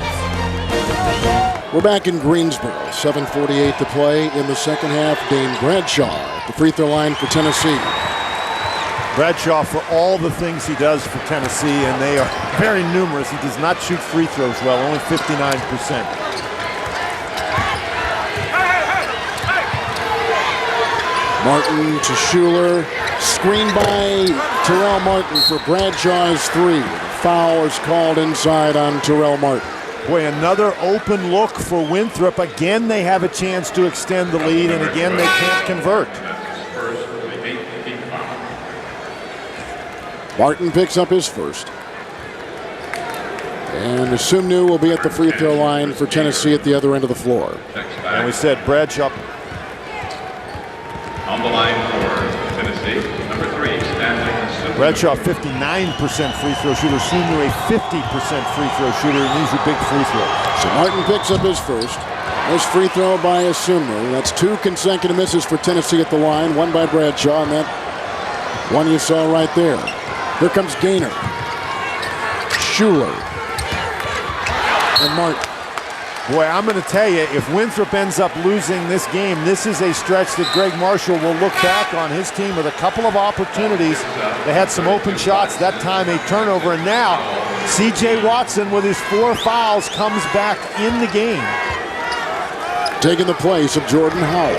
We're back in Greensboro. 7:48 to play in the second half. Dane Bradshaw at the free throw line for Tennessee. Bradshaw, for all the things he does for Tennessee, and they are very numerous. He does not shoot free throws well, only 59%. Martin to Schuler. Screen by Terrell Martin for Bradshaw's 3. Foul is called inside on Terrell Martin. Boy, another open look for Winthrop. Again, they have a chance to extend the lead, and again, they can't convert. Martin picks up his first. And Asumnu will be at the free throw line for Tennessee at the other end of the floor. And we said Bradshaw. On the line for Tennessee, number 3, Stanley. Bradshaw, 59% free throw shooter. Asumnu, a 50% free throw shooter, and these are big free throws. So Martin picks up his first. This free throw by Asumnu. That's 2 consecutive misses for Tennessee at the line. 1 by Bradshaw, and that one you saw right there. Here comes Gaynor. Schuler. And Martin. Boy, I'm going to tell you, if Winthrop ends up losing this game, this is a stretch that Greg Marshall will look back on his team with a couple of opportunities. They had some open shots, that time a turnover, and now C.J. Watson with his 4 fouls comes back in the game. Taking the place of Jordan Howell.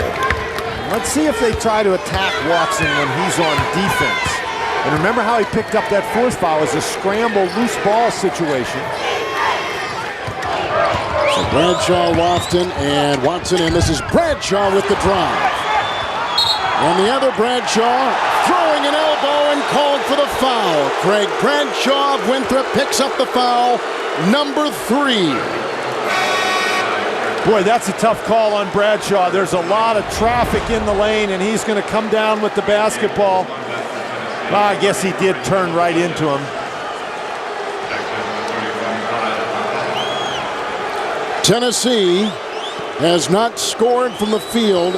Let's see if they try to attack Watson when he's on defense. And remember how he picked up that 4th foul as a scramble, loose ball situation. So Bradshaw, Lofton, and Watson, and this is Bradshaw with the drive. And the other Bradshaw throwing an elbow and called for the foul. Craig Bradshaw of Winthrop picks up the foul, number 3. Boy, that's a tough call on Bradshaw. There's a lot of traffic in the lane, and he's going to come down with the basketball. Well, I guess he did turn right into him. Tennessee has not scored from the field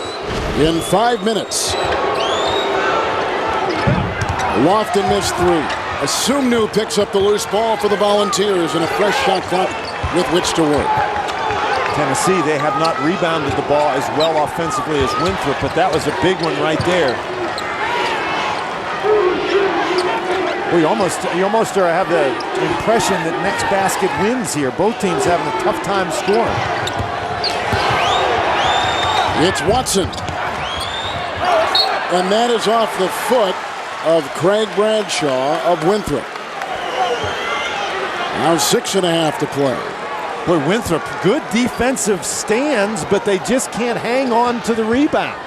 in 5 minutes. Lofton missed 3. Asumnu picks up the loose ball for the Volunteers and a fresh shot clock with which to work. Tennessee, they have not rebounded the ball as well offensively as Winthrop, but that was a big one right there. Well, you almost have the impression that next basket wins here. Both teams having a tough time scoring. It's Watson. And that is off the foot of Craig Bradshaw of Winthrop. Now 6.5 to play. Boy, Winthrop, good defensive stands, but they just can't hang on to the rebound.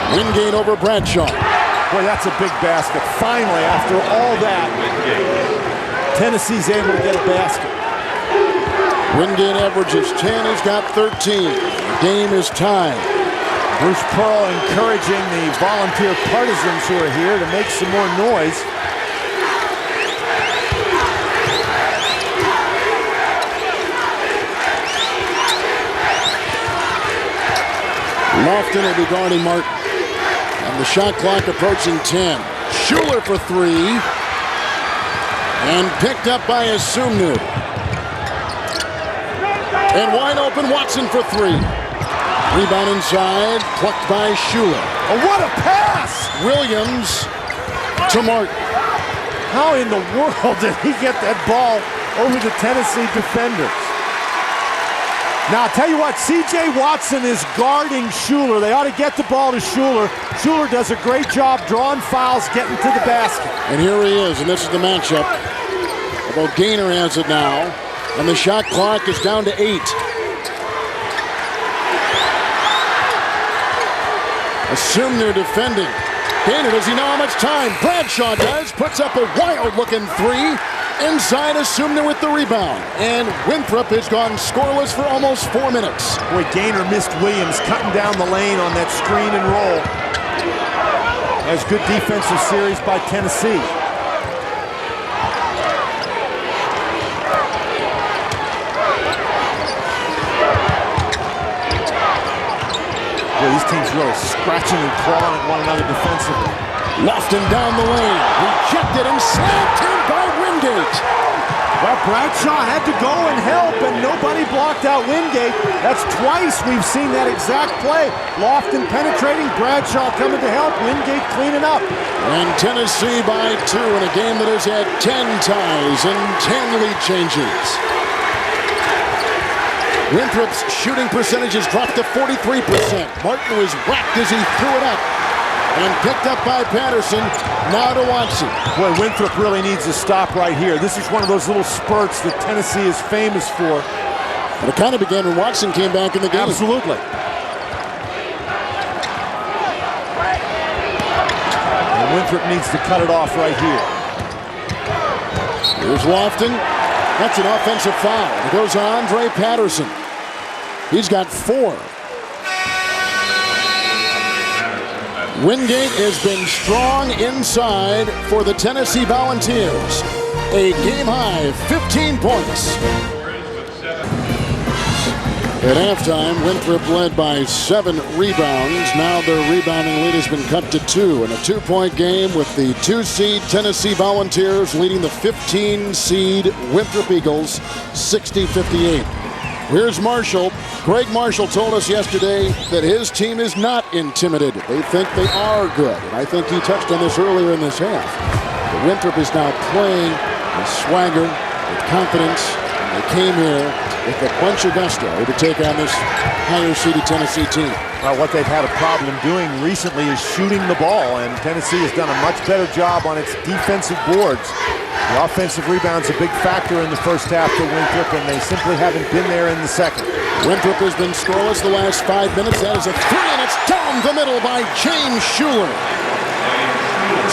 Wingate over Bradshaw. Boy, that's a big basket. Finally, after all that, Tennessee's able to get a basket. Wingate averages 10. He's got 13. The game is tied. Bruce Pearl encouraging the Volunteer partisans who are here to make some more noise. Lofton will be guarding Martin. And the shot clock approaching 10. Schuler for 3. And picked up by Asumnu. And wide open Watson for 3. Rebound inside, plucked by Schuler. Oh, what a pass! Williams to Martin. How in the world did he get that ball over the Tennessee defenders? Now, I'll tell you what, C.J. Watson is guarding Schuler. They ought to get the ball to Schuler. Schuler does a great job drawing fouls, getting to the basket. And here he is, and this is the matchup. Although Gaynor has it now, and the shot clock is down to 8. Asumnu defending. Gaynor, does he know how much time? Bradshaw does. Puts up a wild-looking 3. Inside, Asumnu with the rebound. And Winthrop has gone scoreless for almost 4 minutes. Boy, Gaynor missed Williams cutting down the lane on that screen and roll. That was good defensive series by Tennessee. Boy, these teams really scratching and clawing at one another defensively. Lofton down the lane. Rejected and slammed in by Wingate. Well, Bradshaw had to go and help, and nobody blocked out Wingate. That's twice we've seen that exact play. Lofton penetrating, Bradshaw coming to help, Wingate cleaning up. And Tennessee by 2 in a game that has had 10 ties and 10 lead changes. Winthrop's shooting percentage has dropped to 43%. Martin was whacked as he threw it up. And picked up by Patterson, now to Watson. Boy, Winthrop really needs to stop right here. This is one of those little spurts that Tennessee is famous for. And it kind of began when Watson came back in the game. Absolutely. And Winthrop needs to cut it off right here. Here's Lofton. That's an offensive foul. It goes to Andre Patterson. He's got 4. Wingate has been strong inside for the Tennessee Volunteers. A game-high 15 points. At halftime, Winthrop led by 7 rebounds. Now their rebounding lead has been cut to 2 in a 2-point game with the 2-seed Tennessee Volunteers leading the 15-seed Winthrop Eagles 60-58. Here's Marshall. Greg Marshall told us yesterday that his team is not intimidated. They think they are good. And I think he touched on this earlier in this half. But Winthrop is now playing with swagger, with confidence. And they came here with a bunch of gusto to take on this higher-seeded Tennessee team. Well, what they've had a problem doing recently is shooting the ball, and Tennessee has done a much better job on its defensive boards. The offensive rebound's a big factor in the first half for Winthrop, and they simply haven't been there in the second. Winthrop has been scoreless the last 5 minutes. That is a 3, and it's down the middle by James Schuler.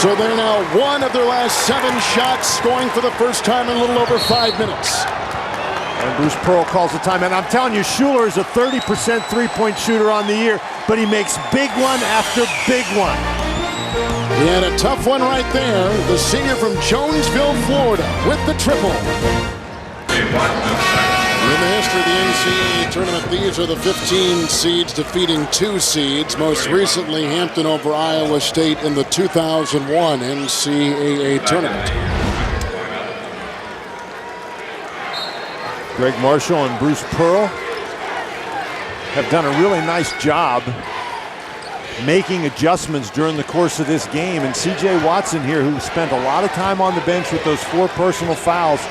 So they're now 1 of their last 7 shots, scoring for the first time in a little over 5 minutes. And Bruce Pearl calls the timeout. I'm telling you, Schuler is a 30% three-point shooter on the year, but he makes big one after big one. He had a tough one right there. The senior from Jonesville, Florida, with the triple. In the history of the NCAA tournament, these are the 15 seeds defeating 2 seeds. Most recently, Hampton over Iowa State in the 2001 NCAA tournament. Greg Marshall and Bruce Pearl have done a really nice job making adjustments during the course of this game. And C.J. Watson here, who spent a lot of time on the bench with those 4 personal fouls.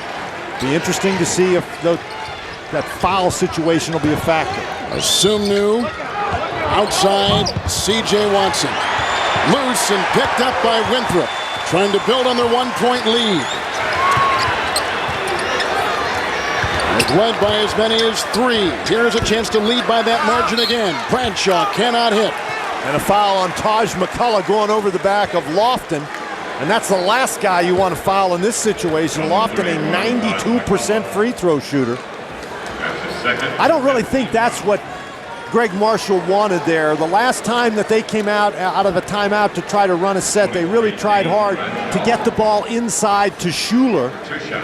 Be interesting to see if that foul situation will be a factor. Asumnu outside, C.J. Watson. Loose and picked up by Winthrop, trying to build on their 1-point lead. Led by as many as 3. Here's a chance to lead by that margin again. Bradshaw cannot hit. And a foul on Taj McCullough going over the back of Lofton. And that's the last guy you want to foul in this situation. Lofton, a 92% free throw shooter. I don't really think that's what Greg Marshall wanted there. The last time that they came out of a timeout to try to run a set, they really tried hard to get the ball inside to Schuler.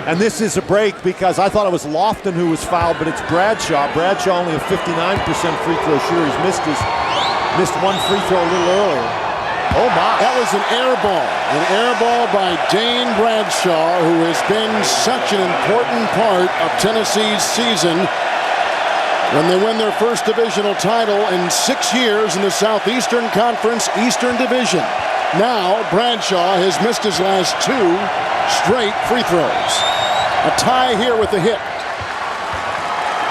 And this is a break because I thought it was Lofton who was fouled, but it's Bradshaw. Bradshaw only a 59% free throw shooter. He's missed 1 free throw a little earlier. Oh my. That was an air ball. An air ball by Dane Bradshaw, who has been such an important part of Tennessee's season. When they win their first divisional title in 6 years in the Southeastern Conference Eastern Division. Now, Bradshaw has missed his last 2 straight free throws. A tie here with the hit.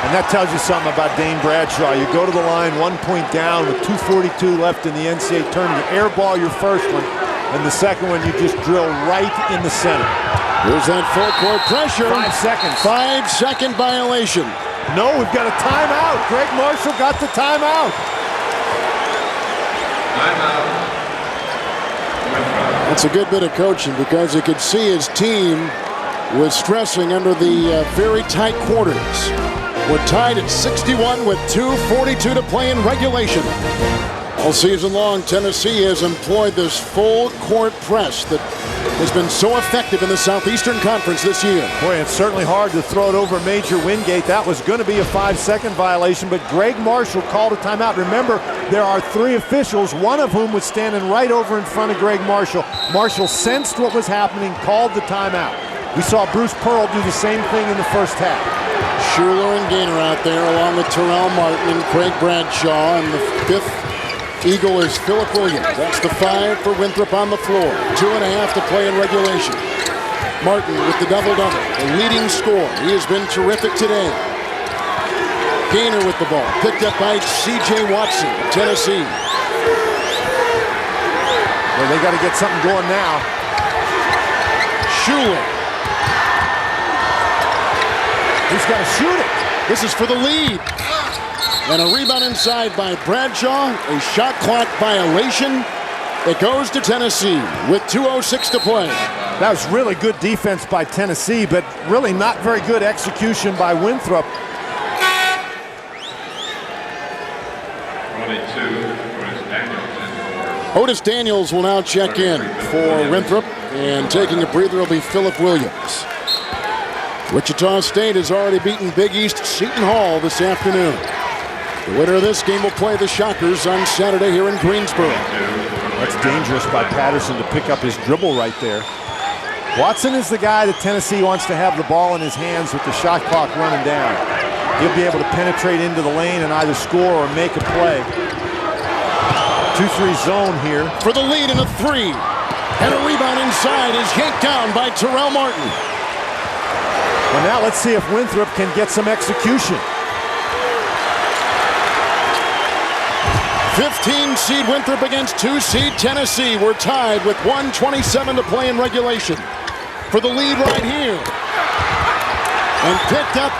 And that tells you something about Dane Bradshaw. You go to the line 1 point down with 2:42 left in the NCAA tournament. You airball your first one, and the second one you just drill right in the center. Here's that full court pressure. 5 seconds. 5-second violation. No, we've got a timeout. Greg Marshall got the timeout. That's a good bit of coaching because you could see his team was stressing under the very tight quarters. We're tied at 61 with 2:42 to play in regulation. All season long, Tennessee has employed this full court press that has been so effective in the Southeastern Conference this year. Boy, it's certainly hard to throw it over Major Wingate. That was going to be a 5-second violation, but Greg Marshall called a timeout. Remember, there are 3 officials, one of whom was standing right over in front of Greg Marshall. Marshall sensed what was happening, called the timeout. We saw Bruce Pearl do the same thing in the first half. Schuler and Gaynor out there along with Terrell Martin and Craig Bradshaw, and the 5th Eagle is Philip Williams. That's the 5 for Winthrop on the floor. 2.5 to play in regulation. Martin with the double-double, the leading scorer. He has been terrific today. Gaynor with the ball, picked up by C.J. Watson of Tennessee. Well, they got to get something going now. Schuler. He's got to shoot it. This is for the lead. And a rebound inside by Bradshaw. A shot clock violation. It goes to Tennessee with 2:06 to play. That was really good defense by Tennessee, but really not very good execution by Winthrop. 22, Otis Daniels will now check in for Winthrop, and taking a breather will be Philip Williams. Wichita State has already beaten Big East Seton Hall this afternoon. The winner of this game will play the Shockers on Saturday here in Greensboro. That's dangerous by Patterson to pick up his dribble right there. Watson is the guy that Tennessee wants to have the ball in his hands with the shot clock running down. He'll be able to penetrate into the lane and either score or make a play. 2-3 zone here. For the lead in a 3. And a rebound inside is yanked down by Terrell Martin. Well, now let's see if Winthrop can get some execution. 15 seed Winthrop against 2 seed Tennessee. We're tied with 1:27 to play in regulation. For the lead right here. And picked up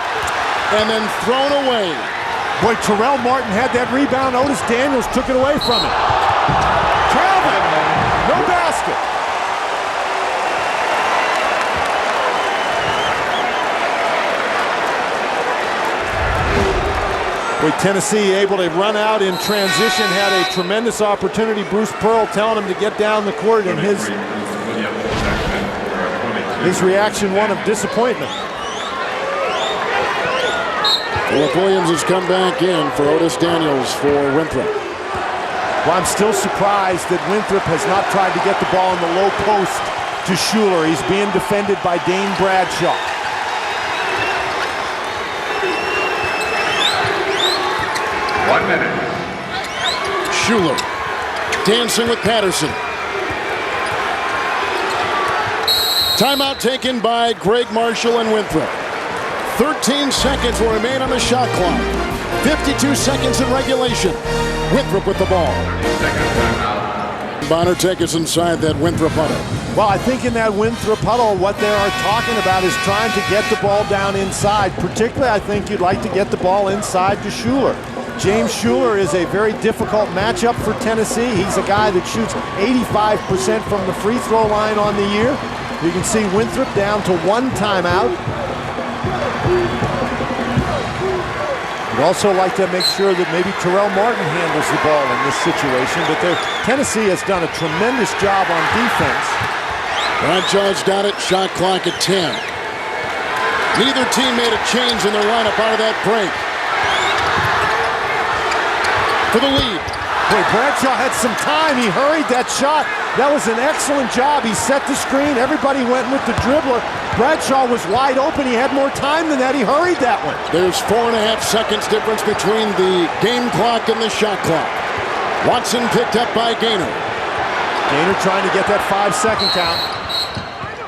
and then thrown away. Boy, Terrell Martin had that rebound. Otis Daniels took it away from him. Calvin, no basket. Boy, Tennessee able to run out in transition, had a tremendous opportunity. Bruce Pearl telling him to get down the court, and his reaction one of disappointment. Philip Williams has come back in for Otis Daniels for Winthrop. Well, I'm still surprised that Winthrop has not tried to get the ball in the low post to Schuler. He's being defended by Dane Bradshaw. One minute. Schuler dancing with Patterson. Timeout taken by Greg Marshall and Winthrop. 13 seconds will remain on the shot clock. 52 seconds in regulation. Winthrop with the ball. Bonner, take us inside that Winthrop huddle. Well, I think in that Winthrop huddle, what they are talking about is trying to get the ball down inside. Particularly, I think you'd like to get the ball inside to Schuler. James Schuler is a very difficult matchup for Tennessee. He's a guy that shoots 85% from the free throw line on the year. You can see Winthrop down to 1 timeout. We'd also like to make sure that maybe Terrell Martin handles the ball in this situation, but Tennessee has done a tremendous job on defense. Bradshaw's got it, shot clock at 10. Neither team made a change in their lineup out of that break. For the lead. Boy, Bradshaw had some time. He hurried that shot. That was an excellent job. He set the screen. Everybody went with the dribbler. Bradshaw was wide open. He had more time than that. He hurried that one. There's 4.5 seconds difference between the game clock and the shot clock. Watson picked up by Gaynor. Gaynor trying to get that 5-second count.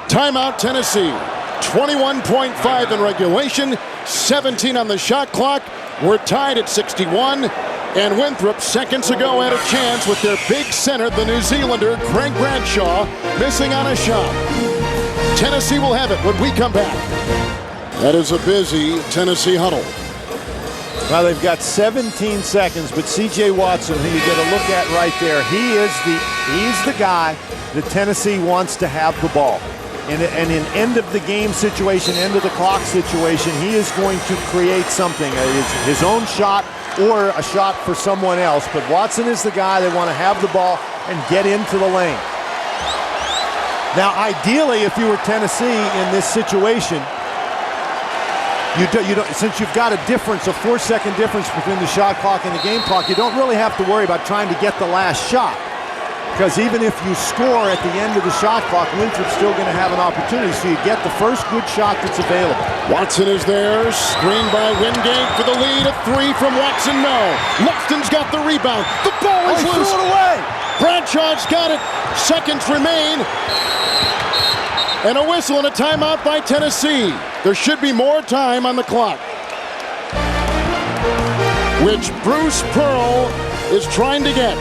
Timeout Tennessee. 21.5 in regulation. 17 on the shot clock. We're tied at 61. And Winthrop seconds ago had a chance with their big center, the New Zealander, Craig Bradshaw, missing on a shot. Tennessee will have it when we come back. That is a busy Tennessee huddle. Well, they've got 17 seconds, but C.J. Watson, who you get a look at right there, he's the guy that Tennessee wants to have the ball. In an end-of-the-game situation, end-of-the-clock situation, he is going to create something, his own shot or a shot for someone else. But Watson is the guy they want to have the ball and get into the lane. Now, ideally, if you were Tennessee in this situation, since you've got a difference, a 4-second difference between the shot clock and the game clock, you don't really have to worry about trying to get the last shot. Because even if you score at the end of the shot clock, Winthrop's still going to have an opportunity, so you get the first good shot that's available. Watson is there, screened by Wingate for the lead. A 3 from Watson, no. Lofton's got the rebound. The ball is loose. Threw it away. Bradshaw's got it. Seconds remain. And a whistle and a timeout by Tennessee. There should be more time on the clock, which Bruce Pearl is trying to get.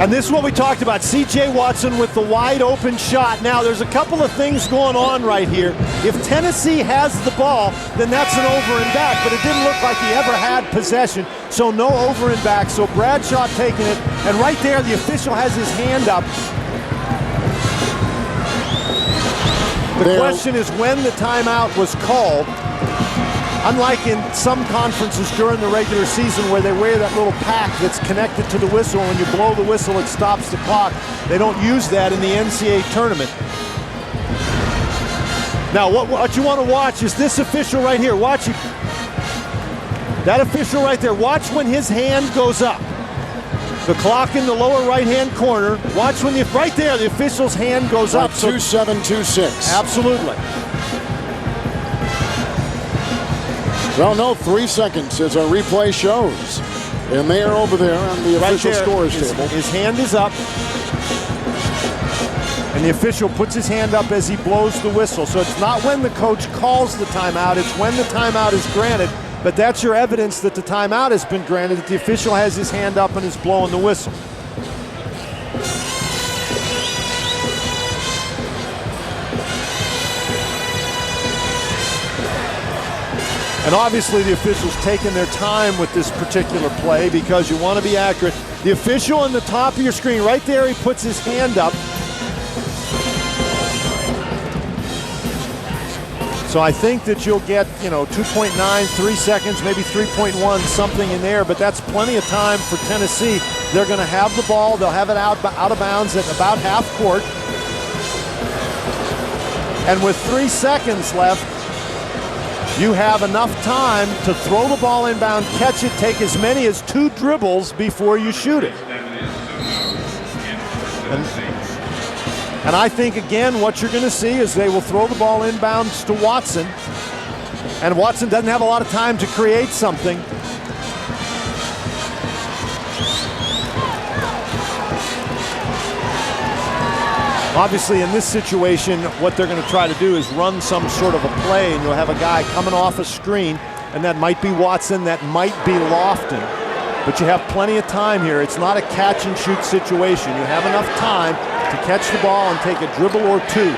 And this is what we talked about, C.J. Watson with the wide open shot. Now, there's a couple of things going on right here. If Tennessee has the ball, then that's an over and back, but it didn't look like he ever had possession, so no over and back. So Bradshaw taking it, and right there, the official has his hand up. The question is when the timeout was called. Unlike in some conferences during the regular season where they wear that little pack that's connected to the whistle, when you blow the whistle, it stops the clock. They don't use that in the NCAA tournament. Now, what you want to watch is this official right here. Watch it. That official right there, watch when his hand goes up. The clock in the lower right-hand corner. Watch when right there, the official's hand goes up. 2-7-2-6. Absolutely. Well, no, 3 seconds as our replay shows. And they are over there on the official scores table. His hand is up. And the official puts his hand up as he blows the whistle. So it's not when the coach calls the timeout, it's when the timeout is granted. But that's your evidence that the timeout has been granted, that the official has his hand up and is blowing the whistle. And obviously the official's taking their time with this particular play because you want to be accurate. The official on the top of your screen, right there, he puts his hand up. So I think that you'll get, 2.9, 3 seconds, maybe 3.1, something in there, but that's plenty of time for Tennessee. They're going to have the ball. They'll have it out of bounds at about half court. And with 3 seconds left, you have enough time to throw the ball inbound, catch it, take as many as 2 dribbles before you shoot it. And I think, again, what you're going to see is they will throw the ball inbounds to Watson. And Watson doesn't have a lot of time to create something. Obviously, in this situation, what they're going to try to do is run some sort of a play, and you'll have a guy coming off a screen, and that might be Watson, that might be Lofton. But you have plenty of time here. It's not a catch-and-shoot situation. You have enough time to catch the ball and take a dribble or 2. The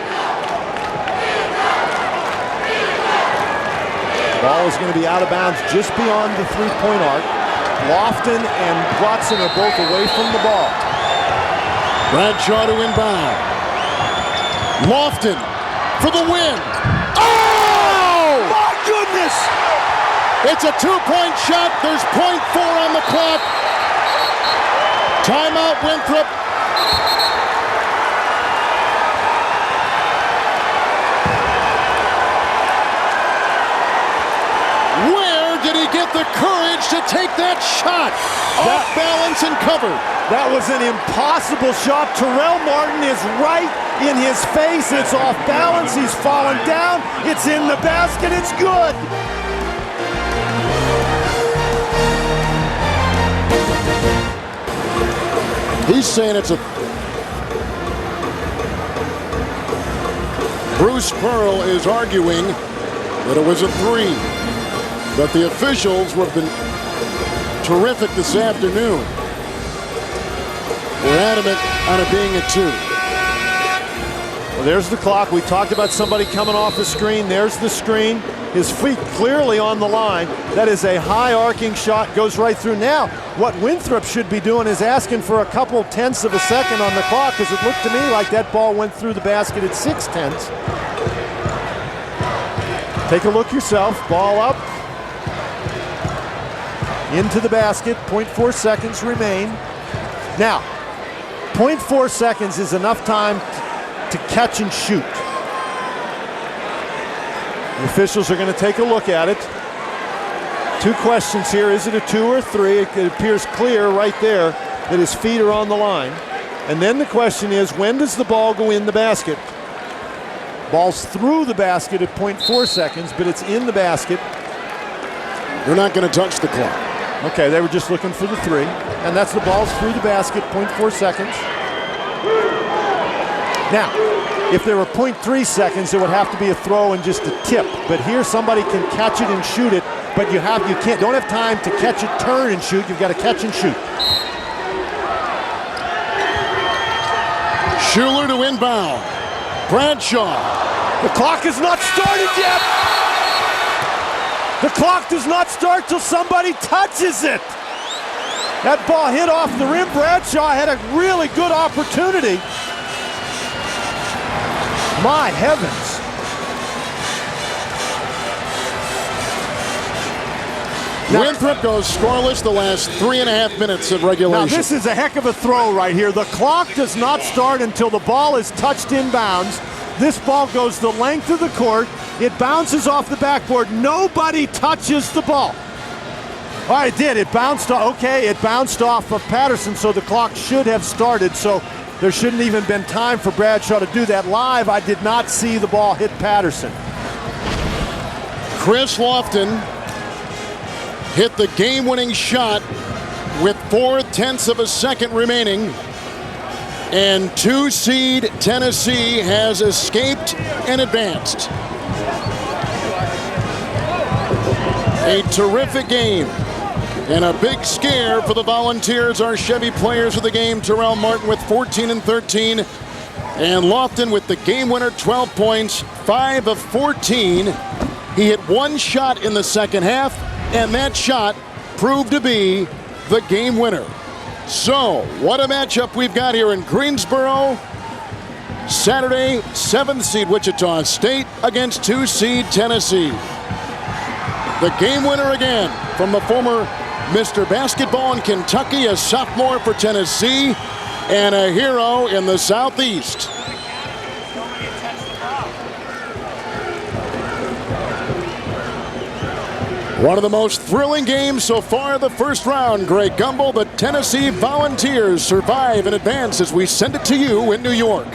ball is going to be out of bounds just beyond the 3-point arc. Lofton and Watson are both away from the ball. Bradshaw to inbound. Lofton for the win. Oh! My goodness! It's a 2-point shot. There's .4 on the clock. Timeout, Winthrop. Where did he get the courage to take that shot? Off balance and covered. That was an impossible shot. Terrell Martin is right in his face. It's off balance. He's fallen down. It's in the basket. It's good. He's saying it's a... Bruce Pearl is arguing that it was a 3. But the officials have been terrific this afternoon. We're adamant on it being a 2. Well, there's the clock. We talked about somebody coming off the screen. There's the screen. His feet clearly on the line. That is a high arcing shot, goes right through. Now, what Winthrop should be doing is asking for a couple tenths of a second on the clock, because it looked to me like that ball went through the basket at 6 tenths. Take a look yourself. Ball up. Into the basket. 0.4 seconds remain. Now, 0.4 seconds is enough time to catch and shoot. The officials are going to take a look at it. 2 questions here. Is it a 2 or 3? It appears clear right there that his feet are on the line. And then the question is, when does the ball go in the basket? Ball's through the basket at 0.4 seconds, but it's in the basket. They're not going to touch the clock. Okay, they were just looking for the 3. And that's the ball's through the basket, 0.4 seconds. Now, if there were 0.3 seconds, it would have to be a throw and just a tip. But here somebody can catch it and shoot it, but don't have time to catch it, turn and shoot. You've got to catch and shoot. Schuler to inbound. Bradshaw. The clock has not started yet. The clock does not start till somebody touches it. That ball hit off the rim. Bradshaw had a really good opportunity. My heavens. Winthrop goes scoreless the last 3.5 minutes of regulation. Now this is a heck of a throw right here. The clock does not start until the ball is touched inbounds. This ball goes the length of the court. It bounces off the backboard. Nobody touches the ball. Oh, it did. It bounced off. Okay, it bounced off of Patterson, so the clock should have started. So there shouldn't even been time for Bradshaw to do that. Live, I did not see the ball hit Patterson. Chris Lofton hit the game-winning shot with 0.4 of a second remaining. And 2-seed Tennessee has escaped and advanced. A terrific game and a big scare for the Volunteers. Our Chevy players of the game, Terrell Martin with 14 and 13. And Lofton with the game winner, 12 points, 5 of 14. He hit one shot in the second half, and that shot proved to be the game winner. So, what a matchup we've got here in Greensboro. Saturday, 7th seed Wichita State against 2-seed Tennessee. The game winner again from the former Mr. Basketball in Kentucky, a sophomore for Tennessee, and a hero in the Southeast. One of the most thrilling games so far the first round. Greg Gumbel, the Tennessee Volunteers survive and advance as we send it to you in New York.